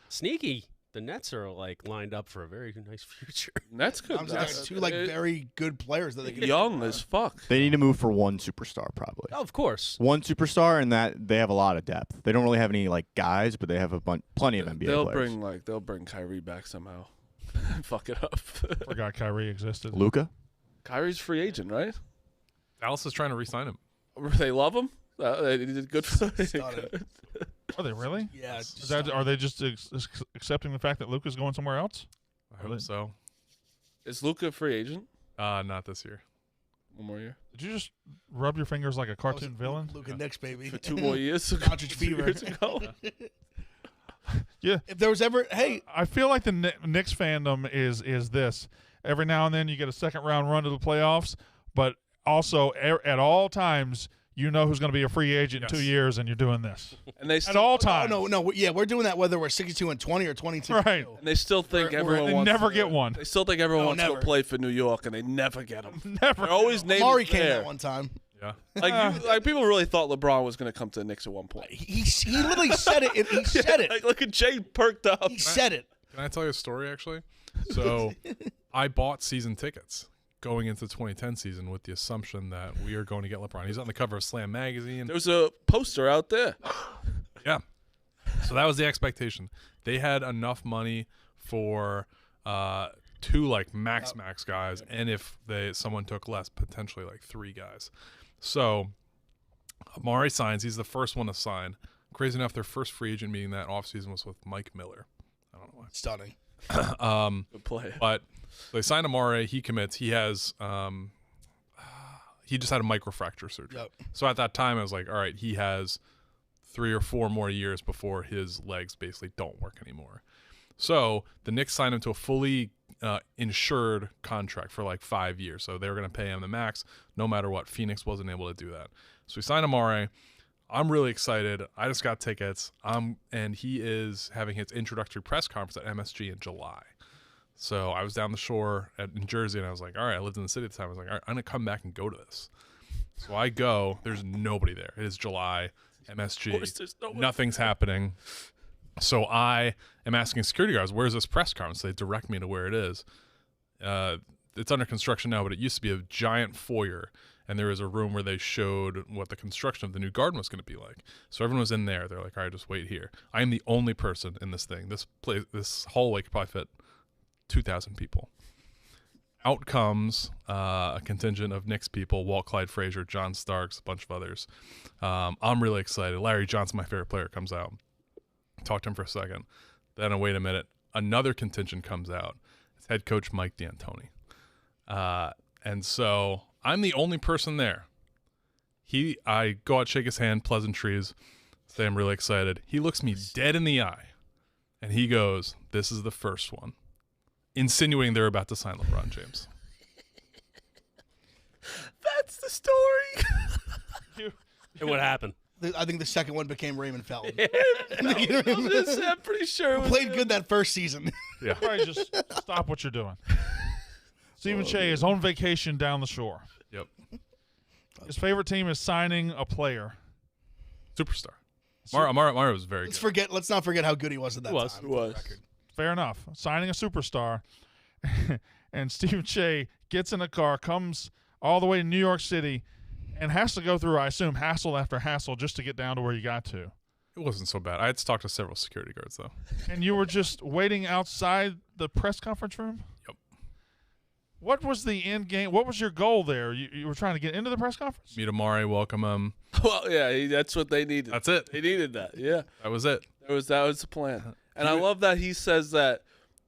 Speaker 2: Sneaky. The Nets are like lined up for a very nice future.
Speaker 6: That's good.
Speaker 3: I'm just two like very good players that they can
Speaker 6: young as fuck.
Speaker 4: They need to move for one superstar, probably.
Speaker 2: Oh, of course.
Speaker 4: One superstar, and that they have a lot of depth. They don't really have any like guys, but they have plenty of NBA players.
Speaker 6: They'll bring Kyrie back somehow. Fuck it up.
Speaker 1: Forgot Kyrie existed.
Speaker 4: Luka.
Speaker 6: Kyrie's free agent, right?
Speaker 7: Dallas is trying to re-sign him.
Speaker 6: They love him. They did good for
Speaker 3: Stunning.
Speaker 1: Are they really?
Speaker 3: Yeah.
Speaker 1: Are they just accepting the fact that Luka's going somewhere else?
Speaker 7: I hope so.
Speaker 6: Is Luka a free agent?
Speaker 7: Not this year.
Speaker 6: One more year.
Speaker 1: Did you just rub your fingers like a cartoon villain?
Speaker 3: Luke and Knicks, baby.
Speaker 6: For 2 more years.
Speaker 3: Doncic
Speaker 6: 2
Speaker 3: fever.
Speaker 6: years ago.
Speaker 1: Yeah.
Speaker 3: If there was ever, hey,
Speaker 1: I feel like the Knicks fandom is this. Every now and then you get a second-round run to the playoffs, but also at all times you know who's going to be a free agent in 2 years, and you're doing this.
Speaker 6: And they
Speaker 1: At
Speaker 6: still,
Speaker 1: all times.
Speaker 3: no, yeah, we're doing that whether we're 62-20 or 22.
Speaker 1: Right.
Speaker 6: and they still think everyone
Speaker 1: They
Speaker 6: wants
Speaker 1: never
Speaker 6: to,
Speaker 1: get one.
Speaker 6: They still think everyone
Speaker 3: No,
Speaker 6: wants to
Speaker 3: never.
Speaker 6: go play for New York, and they never get them.
Speaker 1: Never.
Speaker 6: They're always named
Speaker 3: Amari came
Speaker 6: there.
Speaker 3: that one time.
Speaker 7: Yeah.
Speaker 6: Like people really thought LeBron was going to come to the Knicks at one point.
Speaker 3: He literally said it. He said it.
Speaker 6: Like, look at Jay perked up.
Speaker 3: He said it.
Speaker 7: Can I tell you a story, actually? So I bought season tickets going into the 2010 season with the assumption that we are going to get LeBron. He's on the cover of Slam magazine.
Speaker 6: There's a poster out there.
Speaker 7: Yeah. So that was the expectation. They had enough money for two like max guys, and if someone took less, potentially like 3 guys. So Amari signs. He's the first one to sign. Crazy enough, their first free agent meeting that offseason was with Mike Miller. I don't know why.
Speaker 3: Stunning.
Speaker 6: Good play.
Speaker 7: But they signed Amari. He commits. He has he just had a microfracture surgery.
Speaker 3: Yep.
Speaker 7: So at that time, I was like, all right, he has 3 or 4 more years before his legs basically don't work anymore. So the Knicks signed him to a fully insured contract for like 5 years. So they were going to pay him the max no matter what. Phoenix wasn't able to do that. So we signed Amari. I'm really excited. I just got tickets. And he is having his introductory press conference at MSG in July. So I was down the shore in Jersey, and I was like, all right, I lived in the city at the time. I was like, all right, I'm going to come back and go to this. So I go. There's nobody there. It is July, MSG.
Speaker 6: Of course there's no one.
Speaker 7: Nothing's happening. So I am asking security guards, where's this press conference? They direct me to where it is. it's under construction now, but it used to be a giant foyer, and there was a room where they showed what the construction of the new garden was going to be like. So everyone was in there. They're like, all right, just wait here. I am the only person in this thing. This hallway could probably fit 2,000 people. Out comes a contingent of Knicks people: Walt Clyde Frazier, John Starks, a bunch of others. I'm really excited. Larry Johnson, my favorite player, comes out. Talk to him for a second. Then, wait a minute, another contingent comes out. It's head coach Mike D'Antoni. And so I'm the only person there. I go out, shake his hand, pleasantries, say I'm really excited. He looks me dead in the eye, and he goes, "This is the first one," insinuating they're about to sign LeBron James.
Speaker 6: That's the story.
Speaker 2: And what happened?
Speaker 3: I think the second one became Raymond Felton.
Speaker 6: I'm pretty sure it was
Speaker 3: Played good that first season.
Speaker 7: Yeah.
Speaker 1: All right, just stop what you're doing. Stephen Shea is on vacation down the shore.
Speaker 7: Yep.
Speaker 1: His favorite team is signing a player.
Speaker 7: Superstar. Mario was very good.
Speaker 3: Let's not forget how good he was at that time.
Speaker 6: It was.
Speaker 1: Fair enough. Signing a superstar. And Stephen Shea gets in a car, comes all the way to New York City, and has to go through, I assume, hassle after hassle just to get down to where you got to.
Speaker 7: It wasn't so bad. I had to talk to several security guards, though.
Speaker 1: And you were just waiting outside the press conference room?
Speaker 7: Yep.
Speaker 1: What was the end game? What was your goal there? You were trying to get into the press conference?
Speaker 7: Meet Amari, welcome him.
Speaker 6: Well, yeah, that's what they needed.
Speaker 7: That's it.
Speaker 6: He needed that. Yeah,
Speaker 7: That was it.
Speaker 6: that was the plan. And I love that he says that.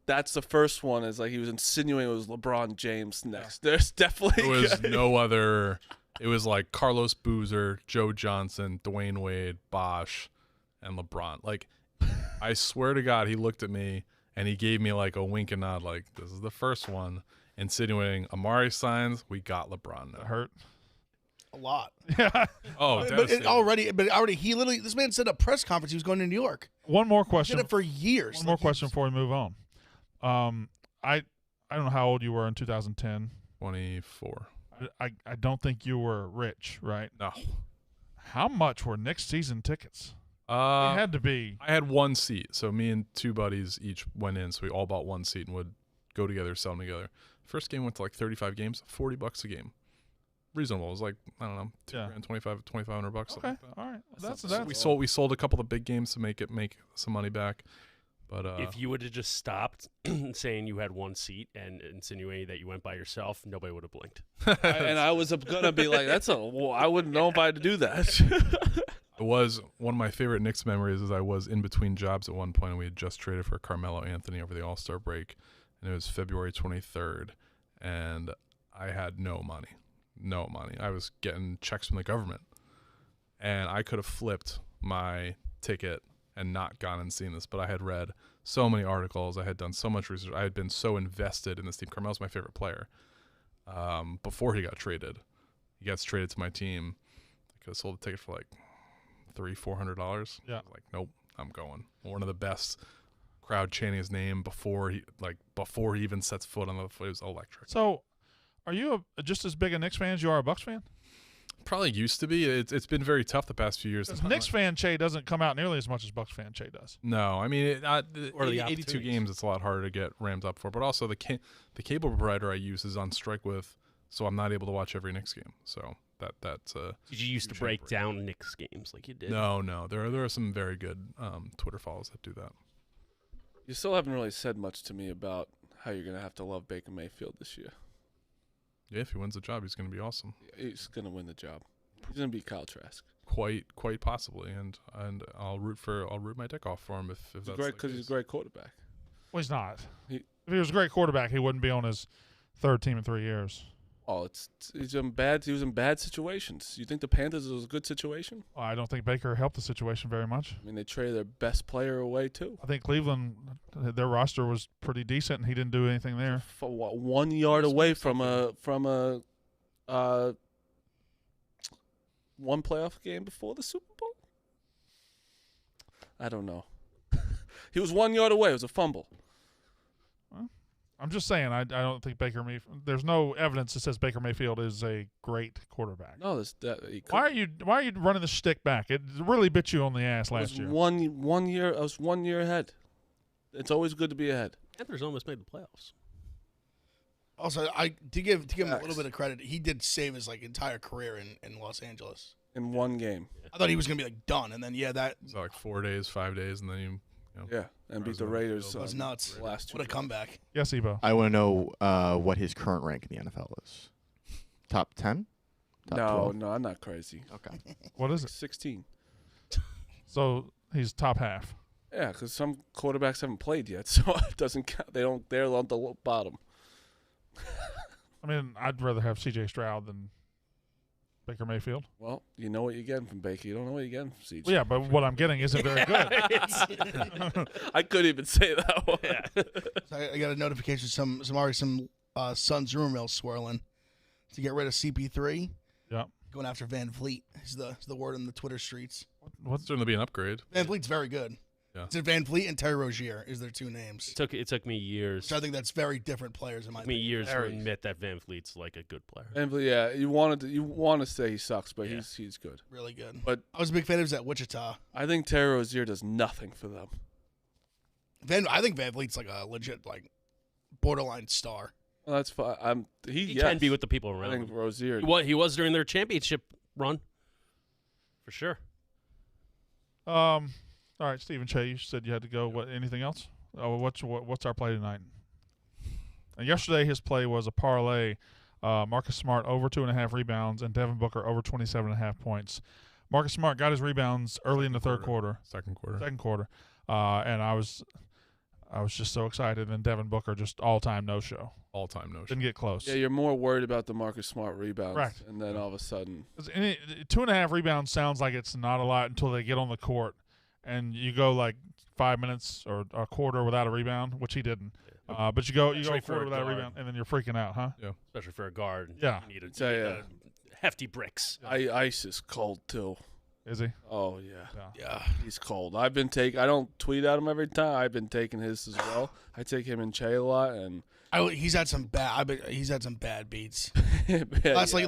Speaker 6: That's the first one. Is like he was insinuating it was LeBron James next. There's definitely
Speaker 7: There was no other. It was like Carlos Boozer, Joe Johnson, Dwayne Wade, Bosch, and LeBron. Like, I swear to God, he looked at me and he gave me like a wink and nod, like, this is the first one, insinuating Amari signs, we got LeBron now.
Speaker 1: That hurt.
Speaker 3: A lot.
Speaker 1: Yeah.
Speaker 7: Oh,
Speaker 3: But
Speaker 7: devastating.
Speaker 3: he literally, this man said at a press conference he was going to New York.
Speaker 1: One more
Speaker 3: He
Speaker 1: question.
Speaker 3: did it for years.
Speaker 1: One more question before we move on. I don't know how old you were in 2010.
Speaker 7: 24.
Speaker 1: I don't think you were rich, right?
Speaker 7: No.
Speaker 1: How much were Knicks season tickets? It had to be.
Speaker 7: I had one seat, so me and two buddies each went in, so we all bought one seat and would go together, sell them together. First game went to like 35 games, $40 a game. Reasonable. It was like, I don't know, $2,500 $2,500.
Speaker 1: Okay,
Speaker 7: Like that.
Speaker 1: all right.
Speaker 7: So we sold a couple of big games to make some money back. But
Speaker 2: If you would have just stopped saying you had one seat and insinuating that you went by yourself, nobody would have blinked.
Speaker 6: and I was gonna be like, I wouldn't know if I had to do that.
Speaker 7: it was one of my favorite Knicks memories is I was in between jobs at one point, and we had just traded for Carmelo Anthony over the All-Star break, and it was February 23rd, and I had no money. No money. I was getting checks from the government, and I could have flipped my ticket and not gone and seen this, but I had read so many articles. I had done so much research. I had been so invested in this team. Carmelo's my favorite player. Before he got traded, he gets traded to my team. I could have sold the ticket for like $300-$400.
Speaker 1: Yeah.
Speaker 7: I was like, nope, I'm going. One of the best. Crowd chanting his name before he even sets foot on the foot. It was electric.
Speaker 1: So, are you just as big a Knicks fan as you are a Bucks fan?
Speaker 7: Probably used to be. It's been very tough the past few years.
Speaker 1: Because Knicks fan Che doesn't come out nearly as much as Bucks fan Che does.
Speaker 7: No, I mean,
Speaker 2: Or the
Speaker 7: 82
Speaker 2: opportunities.
Speaker 7: games, it's a lot harder to get ramped up for. But also, the cable provider I use is on strike with, so I'm not able to watch every Knicks game. So that's
Speaker 2: Did you used to
Speaker 7: huge
Speaker 2: break
Speaker 7: outbreak.
Speaker 2: down Knicks games like you did?
Speaker 7: No. There are some very good Twitter follows that do that.
Speaker 6: You still haven't really said much to me about how you're gonna have to love Baker Mayfield this year.
Speaker 7: Yeah, if he wins the job, he's going to be awesome.
Speaker 6: He's gonna win the job. He's gonna beat Kyle Trask.
Speaker 7: Quite possibly, and I'll root my dick off for him if
Speaker 6: He's
Speaker 7: that's
Speaker 6: great
Speaker 7: the
Speaker 6: because
Speaker 7: case.
Speaker 6: he's a great quarterback.
Speaker 1: Well, he's not.
Speaker 6: He-
Speaker 1: If he was a great quarterback, he wouldn't be on his third team in 3 years.
Speaker 6: Oh, he was in bad situations. You think the Panthers was a good situation?
Speaker 1: Well, I don't think Baker helped the situation very much.
Speaker 6: I mean, they traded their best player away too.
Speaker 1: I think Cleveland, their roster was pretty decent, and he didn't do anything there.
Speaker 6: For what, 1 yard away from a one playoff game before the Super Bowl? I don't know. He was 1 yard away. It was a fumble.
Speaker 1: I'm just saying, I don't think Baker Mayfield. There's no evidence that says Baker Mayfield is a great quarterback.
Speaker 6: No,
Speaker 1: Why are you running the stick back? It really bit you on the ass last year.
Speaker 6: One year. I was 1 year ahead. It's always good to be ahead.
Speaker 2: Panthers almost made the playoffs.
Speaker 3: Also, to give him a little bit of credit, he did save his entire career in Los Angeles.
Speaker 6: In one game.
Speaker 3: I thought he was gonna be done, and then that
Speaker 7: It's like 4 days, 5 days, and then you know,
Speaker 6: Yeah, and beat the Raiders.
Speaker 3: was nuts.
Speaker 6: the last 2
Speaker 3: What a
Speaker 6: games.
Speaker 3: comeback!
Speaker 1: Yes, Ebo.
Speaker 4: I want to know what his current rank in the NFL is. Top 10? Top
Speaker 6: No,
Speaker 4: 12?
Speaker 6: no, I'm not crazy.
Speaker 4: Okay.
Speaker 1: What is it?
Speaker 6: 16.
Speaker 1: So he's top half.
Speaker 6: Yeah, because some quarterbacks haven't played yet, so it doesn't count. They're on the bottom.
Speaker 1: I mean, I'd rather have C.J. Stroud than Baker Mayfield.
Speaker 6: Well, you know what you're getting from Baker. You don't know what you're getting from CJ.
Speaker 1: Well, yeah, but what I'm getting isn't very good.
Speaker 6: I couldn't even say that one.
Speaker 3: So I got a notification. Some Suns rumor mill swirling to get rid of CP3.
Speaker 1: Yeah.
Speaker 3: Going after Van Vliet is the word in the Twitter streets.
Speaker 1: What's
Speaker 7: certainly be an upgrade.
Speaker 3: Van Vliet's very good.
Speaker 7: Yeah.
Speaker 3: It's Van Vliet and Terry Rozier is their two names.
Speaker 2: It took me years.
Speaker 3: So I think that's very different players in my
Speaker 2: It took me
Speaker 3: opinion.
Speaker 2: years to admit that Van Fleet's like a good player.
Speaker 6: And yeah, you want to say he sucks, but
Speaker 2: Yeah.
Speaker 6: he's good.
Speaker 3: Really good.
Speaker 6: But
Speaker 3: I was a big fan of his at Wichita.
Speaker 6: I think Terry Rozier does nothing for them.
Speaker 3: I think Van Vliet's a legit borderline star.
Speaker 6: Well, that's fine.
Speaker 2: He
Speaker 6: yes.
Speaker 2: can be with the people
Speaker 6: I
Speaker 2: around
Speaker 6: think
Speaker 2: him.
Speaker 6: Rozier.
Speaker 2: He was during their championship run, for sure.
Speaker 1: all right, Stephen Che, you said you had to go. What? Anything else? Oh, what's our play tonight? And yesterday his play was a parlay. Marcus Smart over 2.5 rebounds and Devin Booker over 27.5 points. Marcus Smart got his rebounds early in the third quarter.
Speaker 7: Second quarter.
Speaker 1: And I was just so excited. And Devin Booker just all-time no-show.
Speaker 7: All-time no.
Speaker 1: Didn't get close.
Speaker 6: Yeah, you're more worried about the Marcus Smart rebounds,
Speaker 1: Correct.
Speaker 6: and then all of a sudden,
Speaker 1: 2.5 rebounds sounds like it's not a lot until they get on the court, and you go 5 minutes or a quarter without a rebound, which he didn't. But you go a
Speaker 2: Especially for
Speaker 1: quarter
Speaker 2: a
Speaker 1: without a
Speaker 2: guard.
Speaker 1: rebound, and then you're freaking out, huh?
Speaker 2: Especially for a guard.
Speaker 1: Yeah.
Speaker 2: You need
Speaker 6: So, yeah.
Speaker 2: hefty bricks.
Speaker 6: Ice is cold too.
Speaker 1: Is he?
Speaker 6: Oh yeah.
Speaker 3: Yeah.
Speaker 6: He's cold. I don't tweet at him every time. I've been taking his as well. I take him and Che a lot, and
Speaker 3: He's had some bad beats.
Speaker 6: yeah,
Speaker 3: Last week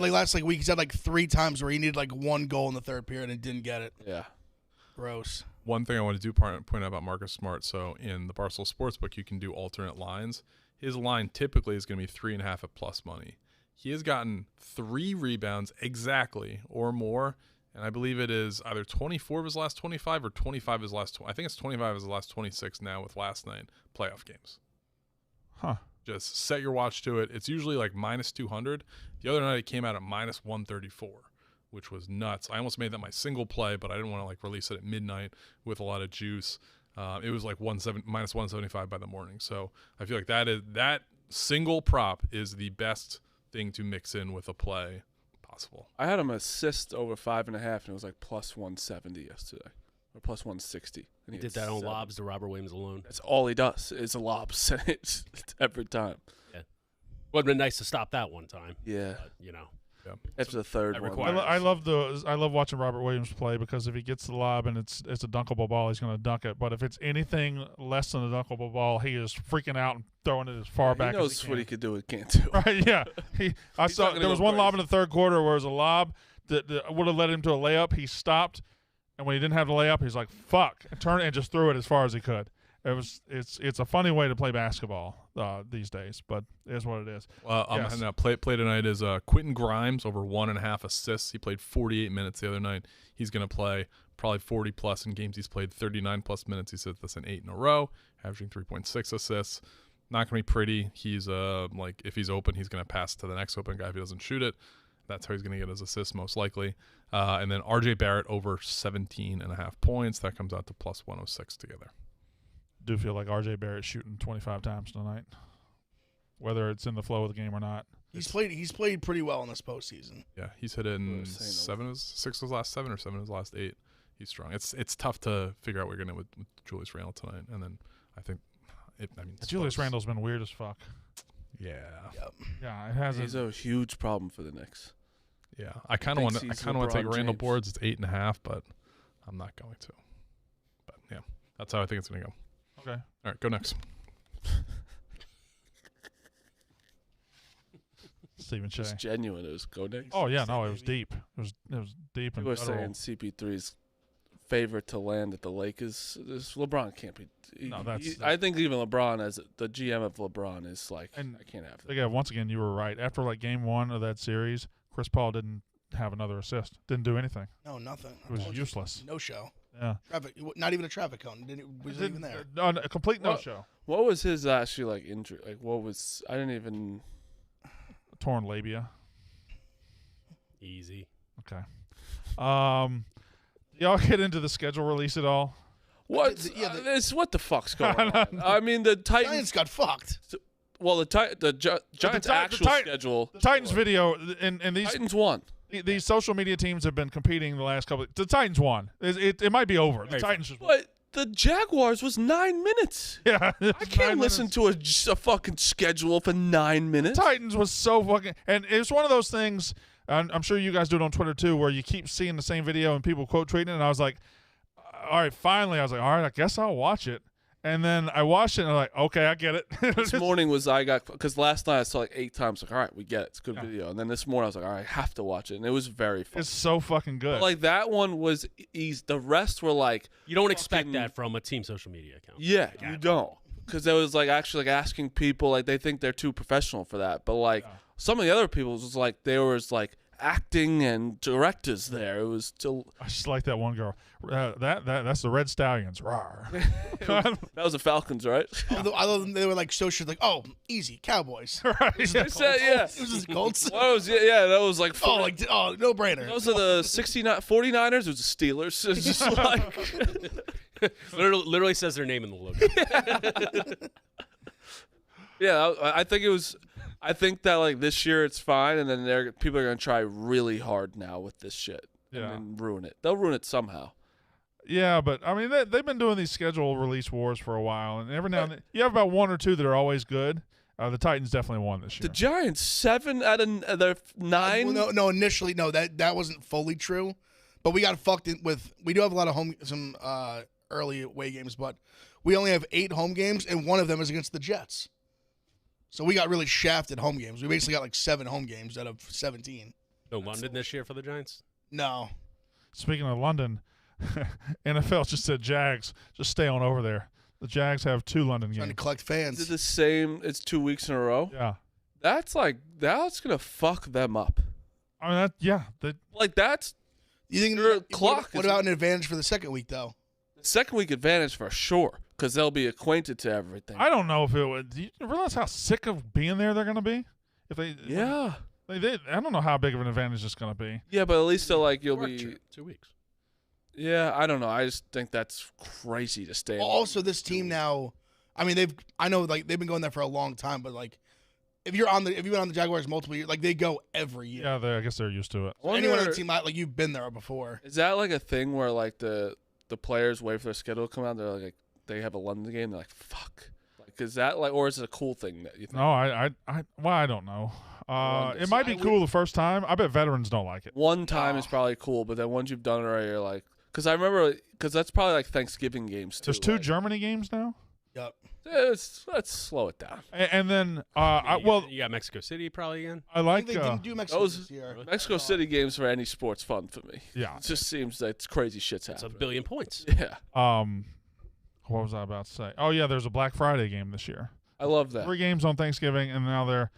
Speaker 3: he's had 3 times where he needed 1 goal in the third period and didn't get it.
Speaker 6: yeah.
Speaker 3: Gross.
Speaker 7: One thing I want to do point out about Marcus Smart. So in the Barstool Sportsbook, you can do alternate lines. His line typically is going to be 3.5 at plus money. He has gotten 3 rebounds exactly or more, and I believe it is either 24 of his last 25 or 25 of his last. I think it's 25 of his last 26 now with last night playoff games.
Speaker 1: Huh.
Speaker 7: Just set your watch to it. It's usually minus 200. The other night it came out at minus 134, which was nuts. I almost made that my single play, but I didn't want to release it at midnight with a lot of juice. It was minus 175 by the morning. So I feel like that single prop is the best thing to mix in with a play possible.
Speaker 6: I had him assist over 5.5, and it was plus 170 yesterday, or plus 160. And
Speaker 2: He
Speaker 6: had
Speaker 2: did that on
Speaker 6: 7.
Speaker 2: lobs to Robert Williams alone.
Speaker 6: That's all he does is lobs. it's every time.
Speaker 2: Would have been nice to stop that one time.
Speaker 6: Yeah.
Speaker 2: But,
Speaker 6: After the third
Speaker 2: that
Speaker 6: one.
Speaker 2: requires-
Speaker 1: I love watching Robert Williams play because if he gets the lob and it's a dunkable ball, he's going to dunk it. But if it's anything less than a dunkable ball, he is freaking out and throwing it as far back
Speaker 6: He knows
Speaker 1: as he
Speaker 6: what
Speaker 1: can.
Speaker 6: he could do and can't do.
Speaker 1: Right? Yeah. I
Speaker 6: He's
Speaker 1: saw
Speaker 6: not gonna
Speaker 1: there was
Speaker 6: go
Speaker 1: one lob
Speaker 6: crazy.
Speaker 1: in the third quarter where it was a lob that would have led him to a layup. He stopped, and when he didn't have the layup, he's like, "Fuck!" and turned and just threw it as far as he could. It's a funny way to play basketball these days, but it is what it is.
Speaker 7: Well,
Speaker 1: Yes.
Speaker 7: now play tonight is Quentin Grimes over 1.5 assists. He played 48 minutes the other night. He's going to play probably 40 plus in games. He's played 39 plus minutes. He said that's in 8 in a row, averaging 3.6 assists. Not going to be pretty. He's if he's open, he's going to pass to the next open guy if he doesn't shoot it. That's how he's going to get his assists most likely. And then RJ Barrett over 17.5 points. That comes out to plus 106 together.
Speaker 1: Do feel like RJ Barrett's shooting 25 times tonight, whether it's in the flow of the game or not.
Speaker 3: He's played pretty well in this postseason.
Speaker 7: Yeah, he's hit in 6 of his last 7 or 7 of his last 8. He's strong. It's tough to figure out what you're going to do with Julius Randle tonight. And then I think
Speaker 1: Julius Randle's been weird as fuck.
Speaker 7: Yeah.
Speaker 3: Yep.
Speaker 1: Yeah, it hasn't.
Speaker 6: He's a huge problem for the Knicks.
Speaker 7: Yeah. I kind of want to
Speaker 6: he's
Speaker 7: take
Speaker 6: LeBron
Speaker 7: Randle
Speaker 6: James.
Speaker 7: boards. It's 8.5, but I'm not going to. But yeah, that's how I think it's going to go.
Speaker 1: Okay.
Speaker 7: All right, go next.
Speaker 1: Stephen Che.
Speaker 6: It's genuine. It was go Knicks.
Speaker 1: Oh yeah, no, it was deep. It was deep and
Speaker 6: People are
Speaker 1: guttural.
Speaker 6: saying CP3's favorite to land at the Lakers. This LeBron can't be.
Speaker 1: No, that's-
Speaker 6: I think even LeBron, as the GM of LeBron, is like,
Speaker 1: And
Speaker 6: I can't have that.
Speaker 1: Again, once again, you were right. After like game 1 of that series, Chris Paul didn't have another assist. Didn't do anything.
Speaker 3: No, nothing.
Speaker 1: It was useless.
Speaker 3: No show.
Speaker 1: Yeah.
Speaker 3: Traffic, not even a traffic cone. Wasn't even there.
Speaker 1: A complete no-show.
Speaker 6: What was his actually like injury? Like, what was? I didn't even.
Speaker 1: Torn labia.
Speaker 2: Easy.
Speaker 1: Okay. Y'all get into the schedule release at all?
Speaker 6: What? What the fuck's going on? I mean, the Titans.
Speaker 3: Giants got fucked.
Speaker 6: Well, the Giants' actual schedule.
Speaker 1: The Titans video and these
Speaker 6: Titans won.
Speaker 1: these social media teams have been competing the last couple. The Titans won. It might be over. The Titans just won.
Speaker 6: But the Jaguars was 9 minutes.
Speaker 1: Yeah,
Speaker 6: I can't listen to a fucking schedule for 9 minutes.
Speaker 1: Titans was so fucking, and it was one of those things. I'm sure you guys do it on Twitter too, where you keep seeing the same video and people quote tweeting it. And I was like, all right, finally, I was like, all right, I guess I'll watch it. And then I watched it and I'm like, okay, I get it.
Speaker 6: This morning because last night I saw like 8 times. Like, all right, we get it. It's a good video. And then this morning I was like, all right, I have to watch it. And it was very fun.
Speaker 1: It's so fucking good.
Speaker 6: But, like, that one was easy. The rest were like,
Speaker 2: You don't expect that from a team social media account.
Speaker 6: yeah, you don't. Because it was like actually like asking people, like they think they're too professional for that. But like some of the other people was like there was like acting and directors there. It was still.
Speaker 1: I just like that one girl. That's the Red Stallions. Rawr.
Speaker 6: That was the Falcons, right?
Speaker 3: I love them. They were like so shit. Like, oh, easy Cowboys.
Speaker 1: Right.
Speaker 6: They said, yeah.
Speaker 3: It was just Colts.
Speaker 6: Well, that was like.
Speaker 3: No brainer.
Speaker 6: Those are the 49ers. It was the Steelers. It's just like.
Speaker 2: literally says their name in the logo.
Speaker 6: Yeah, I think it was. I think that like this year it's fine, and then people are gonna try really hard now with this shit and then ruin it. They'll ruin it somehow.
Speaker 1: Yeah, but I mean they've been doing these schedule release wars for a while, and every now and then you have about 1 or 2 that are always good. The Titans definitely won this year.
Speaker 6: The Giants 7 out of their 9.
Speaker 3: No. Initially, no. That wasn't fully true, but we got fucked in with. We do have a lot of some early away games, but we only have 8 home games, and one of them is against the Jets. So we got really shafted home games. We basically got like 7 home games out of 17.
Speaker 2: No London this year for the Giants?
Speaker 3: No.
Speaker 1: Speaking of London, NFL just said Jags, just stay on over there. The Jags have 2 London
Speaker 3: Trying to
Speaker 1: games.
Speaker 3: collect fans.
Speaker 6: Is it the same? It's 2 weeks in a row.
Speaker 1: Yeah.
Speaker 6: That's gonna fuck them up.
Speaker 1: I mean,
Speaker 6: Like that's
Speaker 3: You think
Speaker 6: your clock
Speaker 3: What
Speaker 6: is-
Speaker 3: about an advantage for the second week though?
Speaker 6: the second week advantage for sure because they'll be acquainted to everything.
Speaker 1: I don't know if it would. Do you realize how sick of being there they're going to be? If they,
Speaker 6: Yeah.
Speaker 1: I don't know how big of an advantage it's going to be.
Speaker 6: Yeah, but at least they'll like you'll
Speaker 2: Work
Speaker 6: be.
Speaker 2: trip, 2 weeks.
Speaker 6: Yeah, I don't know. I just think that's crazy to stay.
Speaker 3: Also, this team now, I mean, they've been going there for a long time, but like, if you've been on the Jaguars multiple years, like they go every year.
Speaker 1: Yeah, I guess they're used to it.
Speaker 3: Anyone on the team, like you've been there before.
Speaker 6: Is that like a thing where like the players wait for their schedule to come out? They're like they have a London game. They're like fuck. Like is that like or is it a cool thing that you think?
Speaker 1: No, I don't know. It might be cool the first time. I bet veterans don't like it.
Speaker 6: One time is probably cool, but then once you've done it already, you're like, because I remember, because that's probably like Thanksgiving games too.
Speaker 1: There's 2
Speaker 6: like,
Speaker 1: Germany games now.
Speaker 3: Yep.
Speaker 6: let's slow it down.
Speaker 1: And then,
Speaker 2: You got Mexico City probably again.
Speaker 1: I
Speaker 3: I
Speaker 1: like.
Speaker 3: think they didn't do Mexico
Speaker 6: those-
Speaker 3: this year.
Speaker 6: Mexico City games for any sports fun for me.
Speaker 1: Yeah.
Speaker 6: It just seems that it's crazy shit's
Speaker 2: It's
Speaker 6: happening.
Speaker 2: 1 billion points.
Speaker 6: Yeah,
Speaker 1: What was I about to say? Oh yeah, there's a Black Friday game this year.
Speaker 6: I love that.
Speaker 1: 3 games on Thanksgiving, and now they're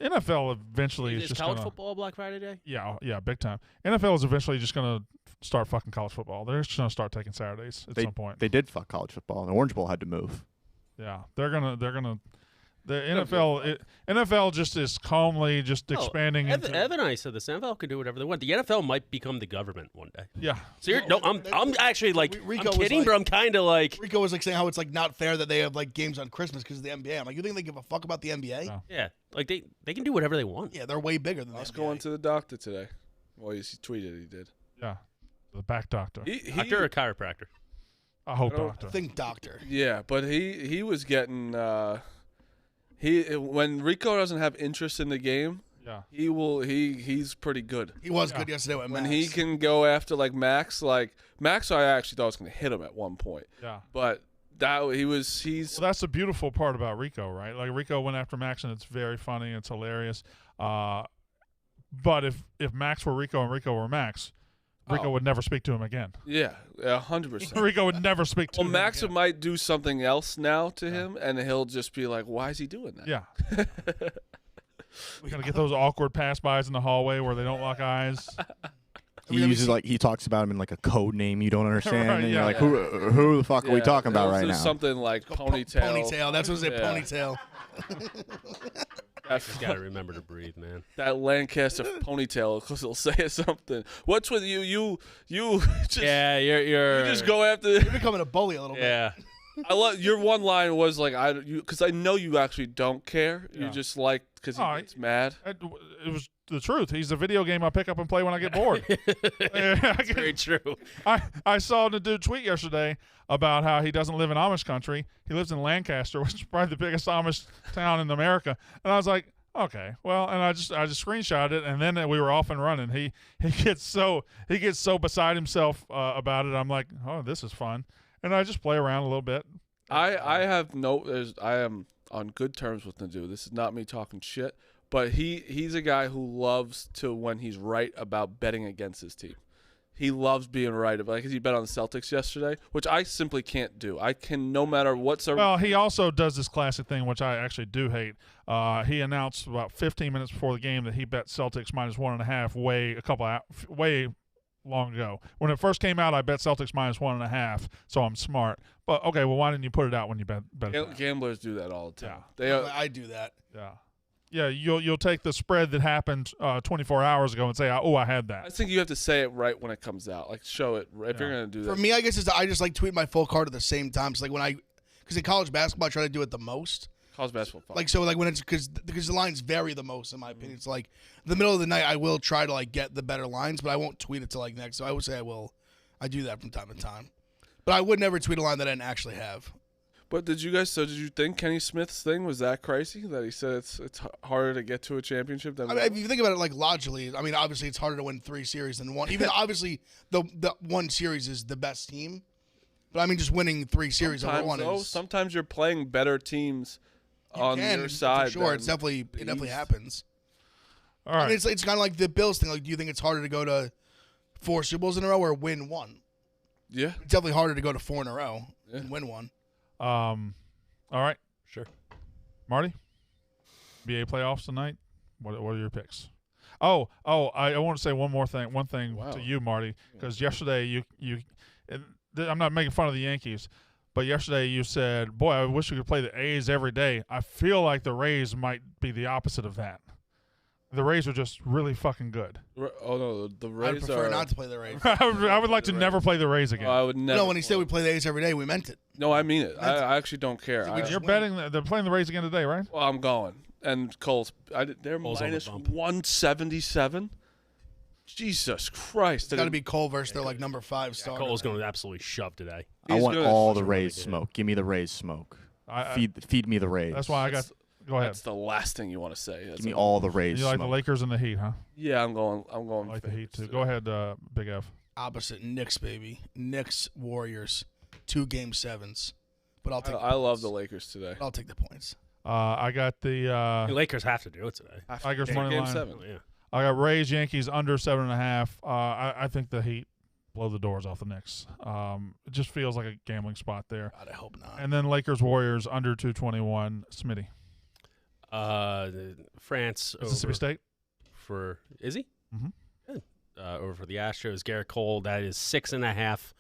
Speaker 1: NFL eventually is
Speaker 2: Is
Speaker 1: just
Speaker 2: college
Speaker 1: gonna,
Speaker 2: football Black Friday Day?
Speaker 1: Yeah, big time. NFL is eventually just gonna start fucking college football. They're just gonna start taking Saturdays at some point.
Speaker 4: They did fuck college football. The Orange Bowl had to move.
Speaker 1: Yeah, they're gonna. The NFL just is calmly just expanding.
Speaker 2: Ev
Speaker 1: into,
Speaker 2: and I said this. NFL can do whatever they want. The NFL might become the government one day.
Speaker 1: yeah,
Speaker 2: So I'm actually like,
Speaker 3: Rico
Speaker 2: I'm
Speaker 3: was
Speaker 2: kidding,
Speaker 3: like-
Speaker 2: but I'm kind of like,
Speaker 3: Rico was like saying how it's like not fair that they have like games on Christmas because of the NBA. I'm like, you think they give a fuck about the NBA?
Speaker 1: No.
Speaker 2: yeah, like they can do whatever they want.
Speaker 3: Yeah, they're way bigger than
Speaker 6: I was
Speaker 3: the NBA.
Speaker 6: going to the doctor today. Well, he tweeted he did.
Speaker 1: yeah. The back doctor.
Speaker 2: Doctor or chiropractor?
Speaker 1: I hope
Speaker 6: don't-
Speaker 1: doctor.
Speaker 3: I think doctor.
Speaker 6: Yeah, but he was getting when Rico doesn't have interest in the game,
Speaker 1: Yeah.
Speaker 6: he's pretty good.
Speaker 3: He was good yesterday with
Speaker 6: When
Speaker 3: Max.
Speaker 6: he can go after like Max, I actually thought was going to hit him at one point,
Speaker 1: Yeah.
Speaker 6: but he's
Speaker 1: Well, that's the beautiful part about Rico, right? Like Rico went after Max, and it's very funny. It's hilarious. But if Max were Rico and Rico were Max, Rico would never speak to him again.
Speaker 6: Yeah, 100%.
Speaker 1: Rico would never speak to
Speaker 6: Well,
Speaker 1: him
Speaker 6: Maxa
Speaker 1: again.
Speaker 6: might do something else now to him, and he'll just be like, "Why is he doing that?"
Speaker 1: Yeah. We're going to get those awkward pass-bys in the hallway where they don't lock eyes.
Speaker 4: He uses he talks about him in like a code name you don't understand,
Speaker 1: Right,
Speaker 4: and
Speaker 1: yeah,
Speaker 4: you're like,
Speaker 1: yeah.
Speaker 4: who the fuck are we talking about
Speaker 6: He'll
Speaker 4: right
Speaker 6: do
Speaker 4: now?
Speaker 6: Something like ponytail.
Speaker 3: Ponytail. That's what it
Speaker 6: Yeah.
Speaker 3: ponytail.
Speaker 2: Just gotta remember to breathe, man.
Speaker 6: That Lancaster ponytail, because he'll say something. What's with you? You just
Speaker 2: Yeah, you're.
Speaker 6: you just go after.
Speaker 3: You're becoming a bully a little bit.
Speaker 2: Yeah.
Speaker 6: I love your one line was like because I know you actually don't care. You
Speaker 1: Yeah.
Speaker 6: just like because
Speaker 1: Oh,
Speaker 6: he gets mad.
Speaker 1: It was the truth. He's a video game I pick up and play when I get bored.
Speaker 2: Very true.
Speaker 1: I saw the dude tweet yesterday about how he doesn't live in Amish country. He lives in Lancaster, which is probably the biggest Amish town in America. And I was like, okay, well, and I just screenshot it, and then we were off and running. He gets so beside himself about it. I'm like, oh, this is fun, and I just play around a little bit.
Speaker 6: I am on good terms with Nadu. This is not me talking shit, but he's a guy who loves to when he's right about betting against his team. He loves being right about, like he bet on the Celtics yesterday, which I simply can't do. I can, no matter what's.
Speaker 1: Well, he also does this classic thing, which I actually do hate. He announced about 15 minutes before the game that he bet Celtics -1.5 way long ago. When it first came out, I bet Celtics -1.5, so I'm smart. But okay, well, why didn't you put it out when you bet it?
Speaker 6: Gamblers do that all the time.
Speaker 1: Yeah.
Speaker 6: They are,
Speaker 3: I do that.
Speaker 1: Yeah, you'll take the spread that happened 24 hours ago and say, oh, I had
Speaker 6: I
Speaker 1: that.
Speaker 6: think you have to say it right when it comes out. Like show it if you're gonna do that.
Speaker 3: For me, I guess I just like tweet my full card at the same time. So like because in college basketball, I try to do it the most.
Speaker 6: College basketball. Fun.
Speaker 3: Like so, like when it's because the lines vary the most in my opinion. It's like the middle of the night, I will try to like get the better lines, but I won't tweet it till like next. So I would say I do that from time to time, but I would never tweet a line that I didn't actually have.
Speaker 6: But did you think Kenny Smith's thing was that crazy that he said it's harder to get to a championship than?
Speaker 3: I mean, if you think about it like logically, I mean, obviously it's harder to win 3 series than 1. Even obviously the one series is the best team, but I mean just winning 3 series over 1 is.
Speaker 6: Sometimes you're playing better teams on your side.
Speaker 3: For sure, it definitely happens.
Speaker 1: All right.
Speaker 3: I mean, it's kind of like the Bills thing. Like, do you think it's harder to go to 4 Super Bowls in a row or win 1?
Speaker 6: Yeah.
Speaker 3: It's definitely harder to go to 4 in a row and win 1.
Speaker 1: All right.
Speaker 2: Sure.
Speaker 1: Marty, NBA playoffs tonight. What are your picks? I want to say one thing to you, Marty, because yesterday you I'm not making fun of the Yankees, but yesterday you said, boy, I wish we could play the A's every day. I feel like the Rays might be the opposite of that. The Rays are just really fucking good.
Speaker 6: Oh no, the Rays
Speaker 3: I'd prefer
Speaker 6: are.
Speaker 3: not to play the Rays.
Speaker 1: I would like to never play the Rays again.
Speaker 6: I would never.
Speaker 3: No, when he said we play the A's every day, we meant it.
Speaker 6: No, I mean it. I actually don't care.
Speaker 1: You're betting they're playing the Rays again today, right?
Speaker 6: Well, I'm going. And Cole's. They're
Speaker 2: Cole's on the
Speaker 6: minus
Speaker 2: bump.
Speaker 6: 177. Jesus Christ!
Speaker 3: It's got to be Cole versus their like number 5 star.
Speaker 2: Cole's going to absolutely shove today.
Speaker 4: I want
Speaker 6: gonna-
Speaker 4: all the Rays smoke. Give me the Rays smoke.
Speaker 1: I-
Speaker 4: Feed me the Rays.
Speaker 1: That's why I got. Go ahead.
Speaker 6: That's the last thing you want to say. That's
Speaker 4: Give me
Speaker 6: a-
Speaker 4: all the Rays
Speaker 1: You like
Speaker 4: smoke.
Speaker 1: the Lakers and the Heat, huh?
Speaker 6: Yeah, I'm going.
Speaker 1: I like the Heat too.
Speaker 6: Favorites
Speaker 1: Go ahead, Big F.
Speaker 3: Opposite Knicks, baby. Knicks, Warriors, 2 game 7s. But I'll take.
Speaker 6: I love the Lakers today.
Speaker 3: I'll take the points.
Speaker 1: I got the
Speaker 2: The Lakers have to do it today.
Speaker 1: Tigers
Speaker 6: Game
Speaker 1: money line.
Speaker 6: 7.
Speaker 2: Oh, yeah.
Speaker 1: I got Rays, Yankees under 7.5. I think the Heat blow the doors off the Knicks. It just feels like a gambling spot there.
Speaker 3: God, I hope not.
Speaker 1: And then Lakers, Warriors under 221. Smitty,
Speaker 2: France
Speaker 1: Mississippi
Speaker 2: over
Speaker 1: State.
Speaker 2: for is he?
Speaker 1: Mhm.
Speaker 2: Good. Over for the Astros, Garrett Cole. That is 6.5.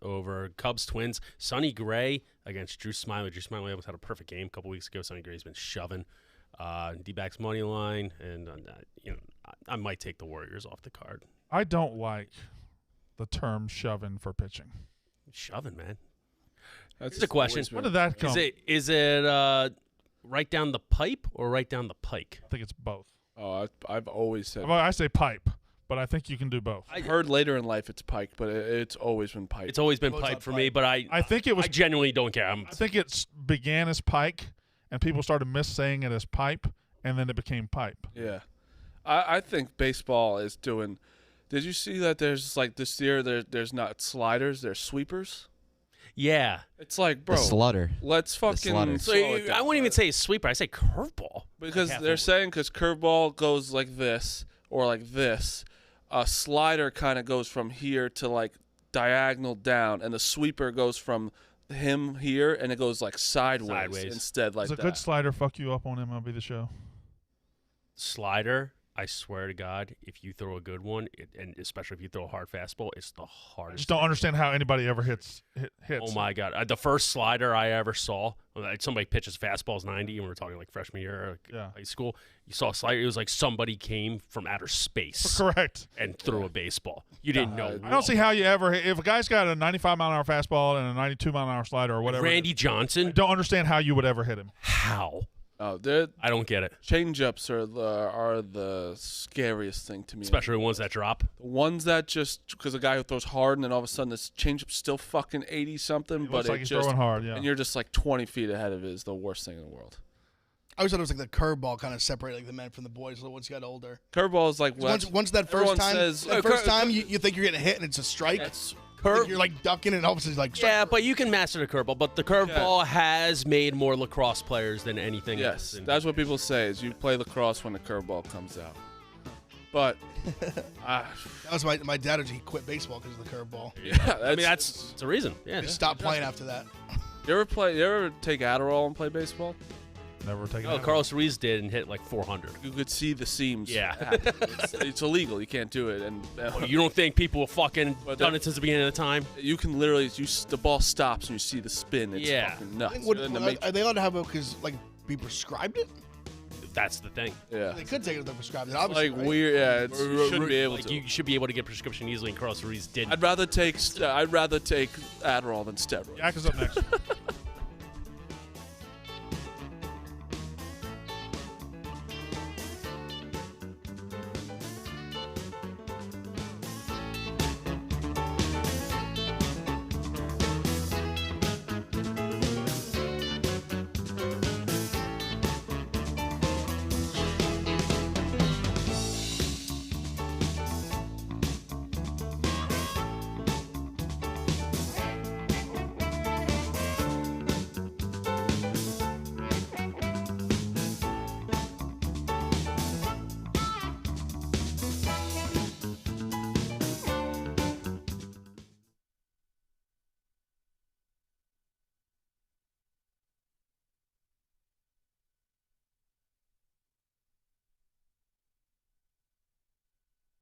Speaker 2: Over Cubs, Twins. Sonny Gray against Drew Smiley. Drew Smiley almost had a perfect game a couple weeks ago. Sonny Gray's been shoving. D-backs money line, and I might take the Warriors off the card.
Speaker 1: I don't like the term shoving for pitching.
Speaker 2: Shoving, man.
Speaker 6: That's
Speaker 2: Here's a question.
Speaker 6: always
Speaker 1: Where
Speaker 6: been-
Speaker 1: did that come?
Speaker 2: Is it right down the pipe or right down the pike?
Speaker 1: I think it's both.
Speaker 6: Oh, I've always said.
Speaker 1: Well, I say pipe, but I think you can do both.
Speaker 6: I've heard later in life it's pike, but it's always been pike.
Speaker 2: It's always been
Speaker 3: Goes
Speaker 2: pipe
Speaker 3: on
Speaker 2: for
Speaker 3: pipe.
Speaker 2: me, but
Speaker 1: I think it was.
Speaker 2: I genuinely don't care.
Speaker 1: I think it began as pike, and people started saying it as pipe, and then it became pipe.
Speaker 6: Yeah, I think baseball is doing. Did you see that there's like this year there's not sliders, there's sweepers.
Speaker 2: yeah.
Speaker 6: It's like, bro,
Speaker 8: The slaughter.
Speaker 6: let's fucking
Speaker 8: slaughter.
Speaker 2: So
Speaker 6: slow it down,
Speaker 2: I wouldn't even
Speaker 6: bro.
Speaker 2: say sweeper. I say curveball.
Speaker 6: because
Speaker 2: Like half
Speaker 6: they're
Speaker 2: over.
Speaker 6: saying because curveball goes like this or like this. a slider kind of goes from here to like diagonal down, and the sweeper goes from him here and it goes like sideways. Instead, like
Speaker 1: Does a
Speaker 6: that.
Speaker 1: good slider fuck you up on MLB The Show?
Speaker 2: Slider, I swear to God, if you throw a good one, and especially if you throw a hard fastball, it's the
Speaker 1: I
Speaker 2: hardest.
Speaker 1: just don't understand how anybody ever hits.
Speaker 2: Oh my God! The first slider I ever saw, somebody pitches fastballs 90, and we were talking like freshman year, high school. You saw a slider. It was like somebody came from outer space,
Speaker 1: Correct,
Speaker 2: and threw a baseball. You didn't know.
Speaker 1: I don't see how you ever hit. If a guy's got a 95-mile-an-hour fastball and a 92-mile-an-hour slider or whatever,
Speaker 2: Randy Johnson.
Speaker 1: I don't understand how you would ever hit him.
Speaker 2: How?
Speaker 6: Oh,
Speaker 2: I don't get it.
Speaker 6: Change-ups are the scariest thing to me.
Speaker 2: Especially the ones that drop.
Speaker 6: The ones that just because a guy who throws hard and then all of a sudden this change-up's still fucking 80-something,
Speaker 1: It
Speaker 6: but
Speaker 1: looks like
Speaker 6: it
Speaker 1: he's
Speaker 6: just
Speaker 1: throwing hard, yeah.
Speaker 6: and you're just like 20 feet ahead of it is the worst thing in the world.
Speaker 3: I always thought it was like the curveball kind of separated like the men from the boys once you got older.
Speaker 6: Curveball is like
Speaker 3: Once that first time, you think you're getting hit and it's a strike. Like you're like ducking and all of a sudden like strike.
Speaker 2: Yeah, but you can master the curveball. But the curveball has made more lacrosse players than anything else.
Speaker 6: Yes, that's what people say is you play lacrosse when the curveball comes out. But
Speaker 3: that was my dad. He quit baseball because of the curveball.
Speaker 6: yeah,
Speaker 2: I mean that's a reason. Yeah,
Speaker 3: He stopped playing after that.
Speaker 6: You ever take Adderall and play baseball?
Speaker 1: Never taken.
Speaker 2: Oh, Carlos Ruiz did and hit like 400.
Speaker 6: You could see the seams.
Speaker 2: Yeah.
Speaker 6: it's illegal. You can't do it. And
Speaker 2: You don't think people have fucking done it since the beginning of the time?
Speaker 6: you can literally the ball stops and you see the spin. It's fucking nuts.
Speaker 3: Are they allowed to have it because like be prescribed it?
Speaker 2: That's the thing.
Speaker 6: Yeah.
Speaker 3: They could take it if they're prescribed it.
Speaker 6: It's
Speaker 3: Obviously,
Speaker 6: like
Speaker 3: right?
Speaker 6: weird. Yeah, you should be able
Speaker 2: Like
Speaker 6: to.
Speaker 2: you should be able to get prescription easily, and Carlos Ruiz didn't.
Speaker 6: I'd rather take Adderall than steroids.
Speaker 1: Yak is up next.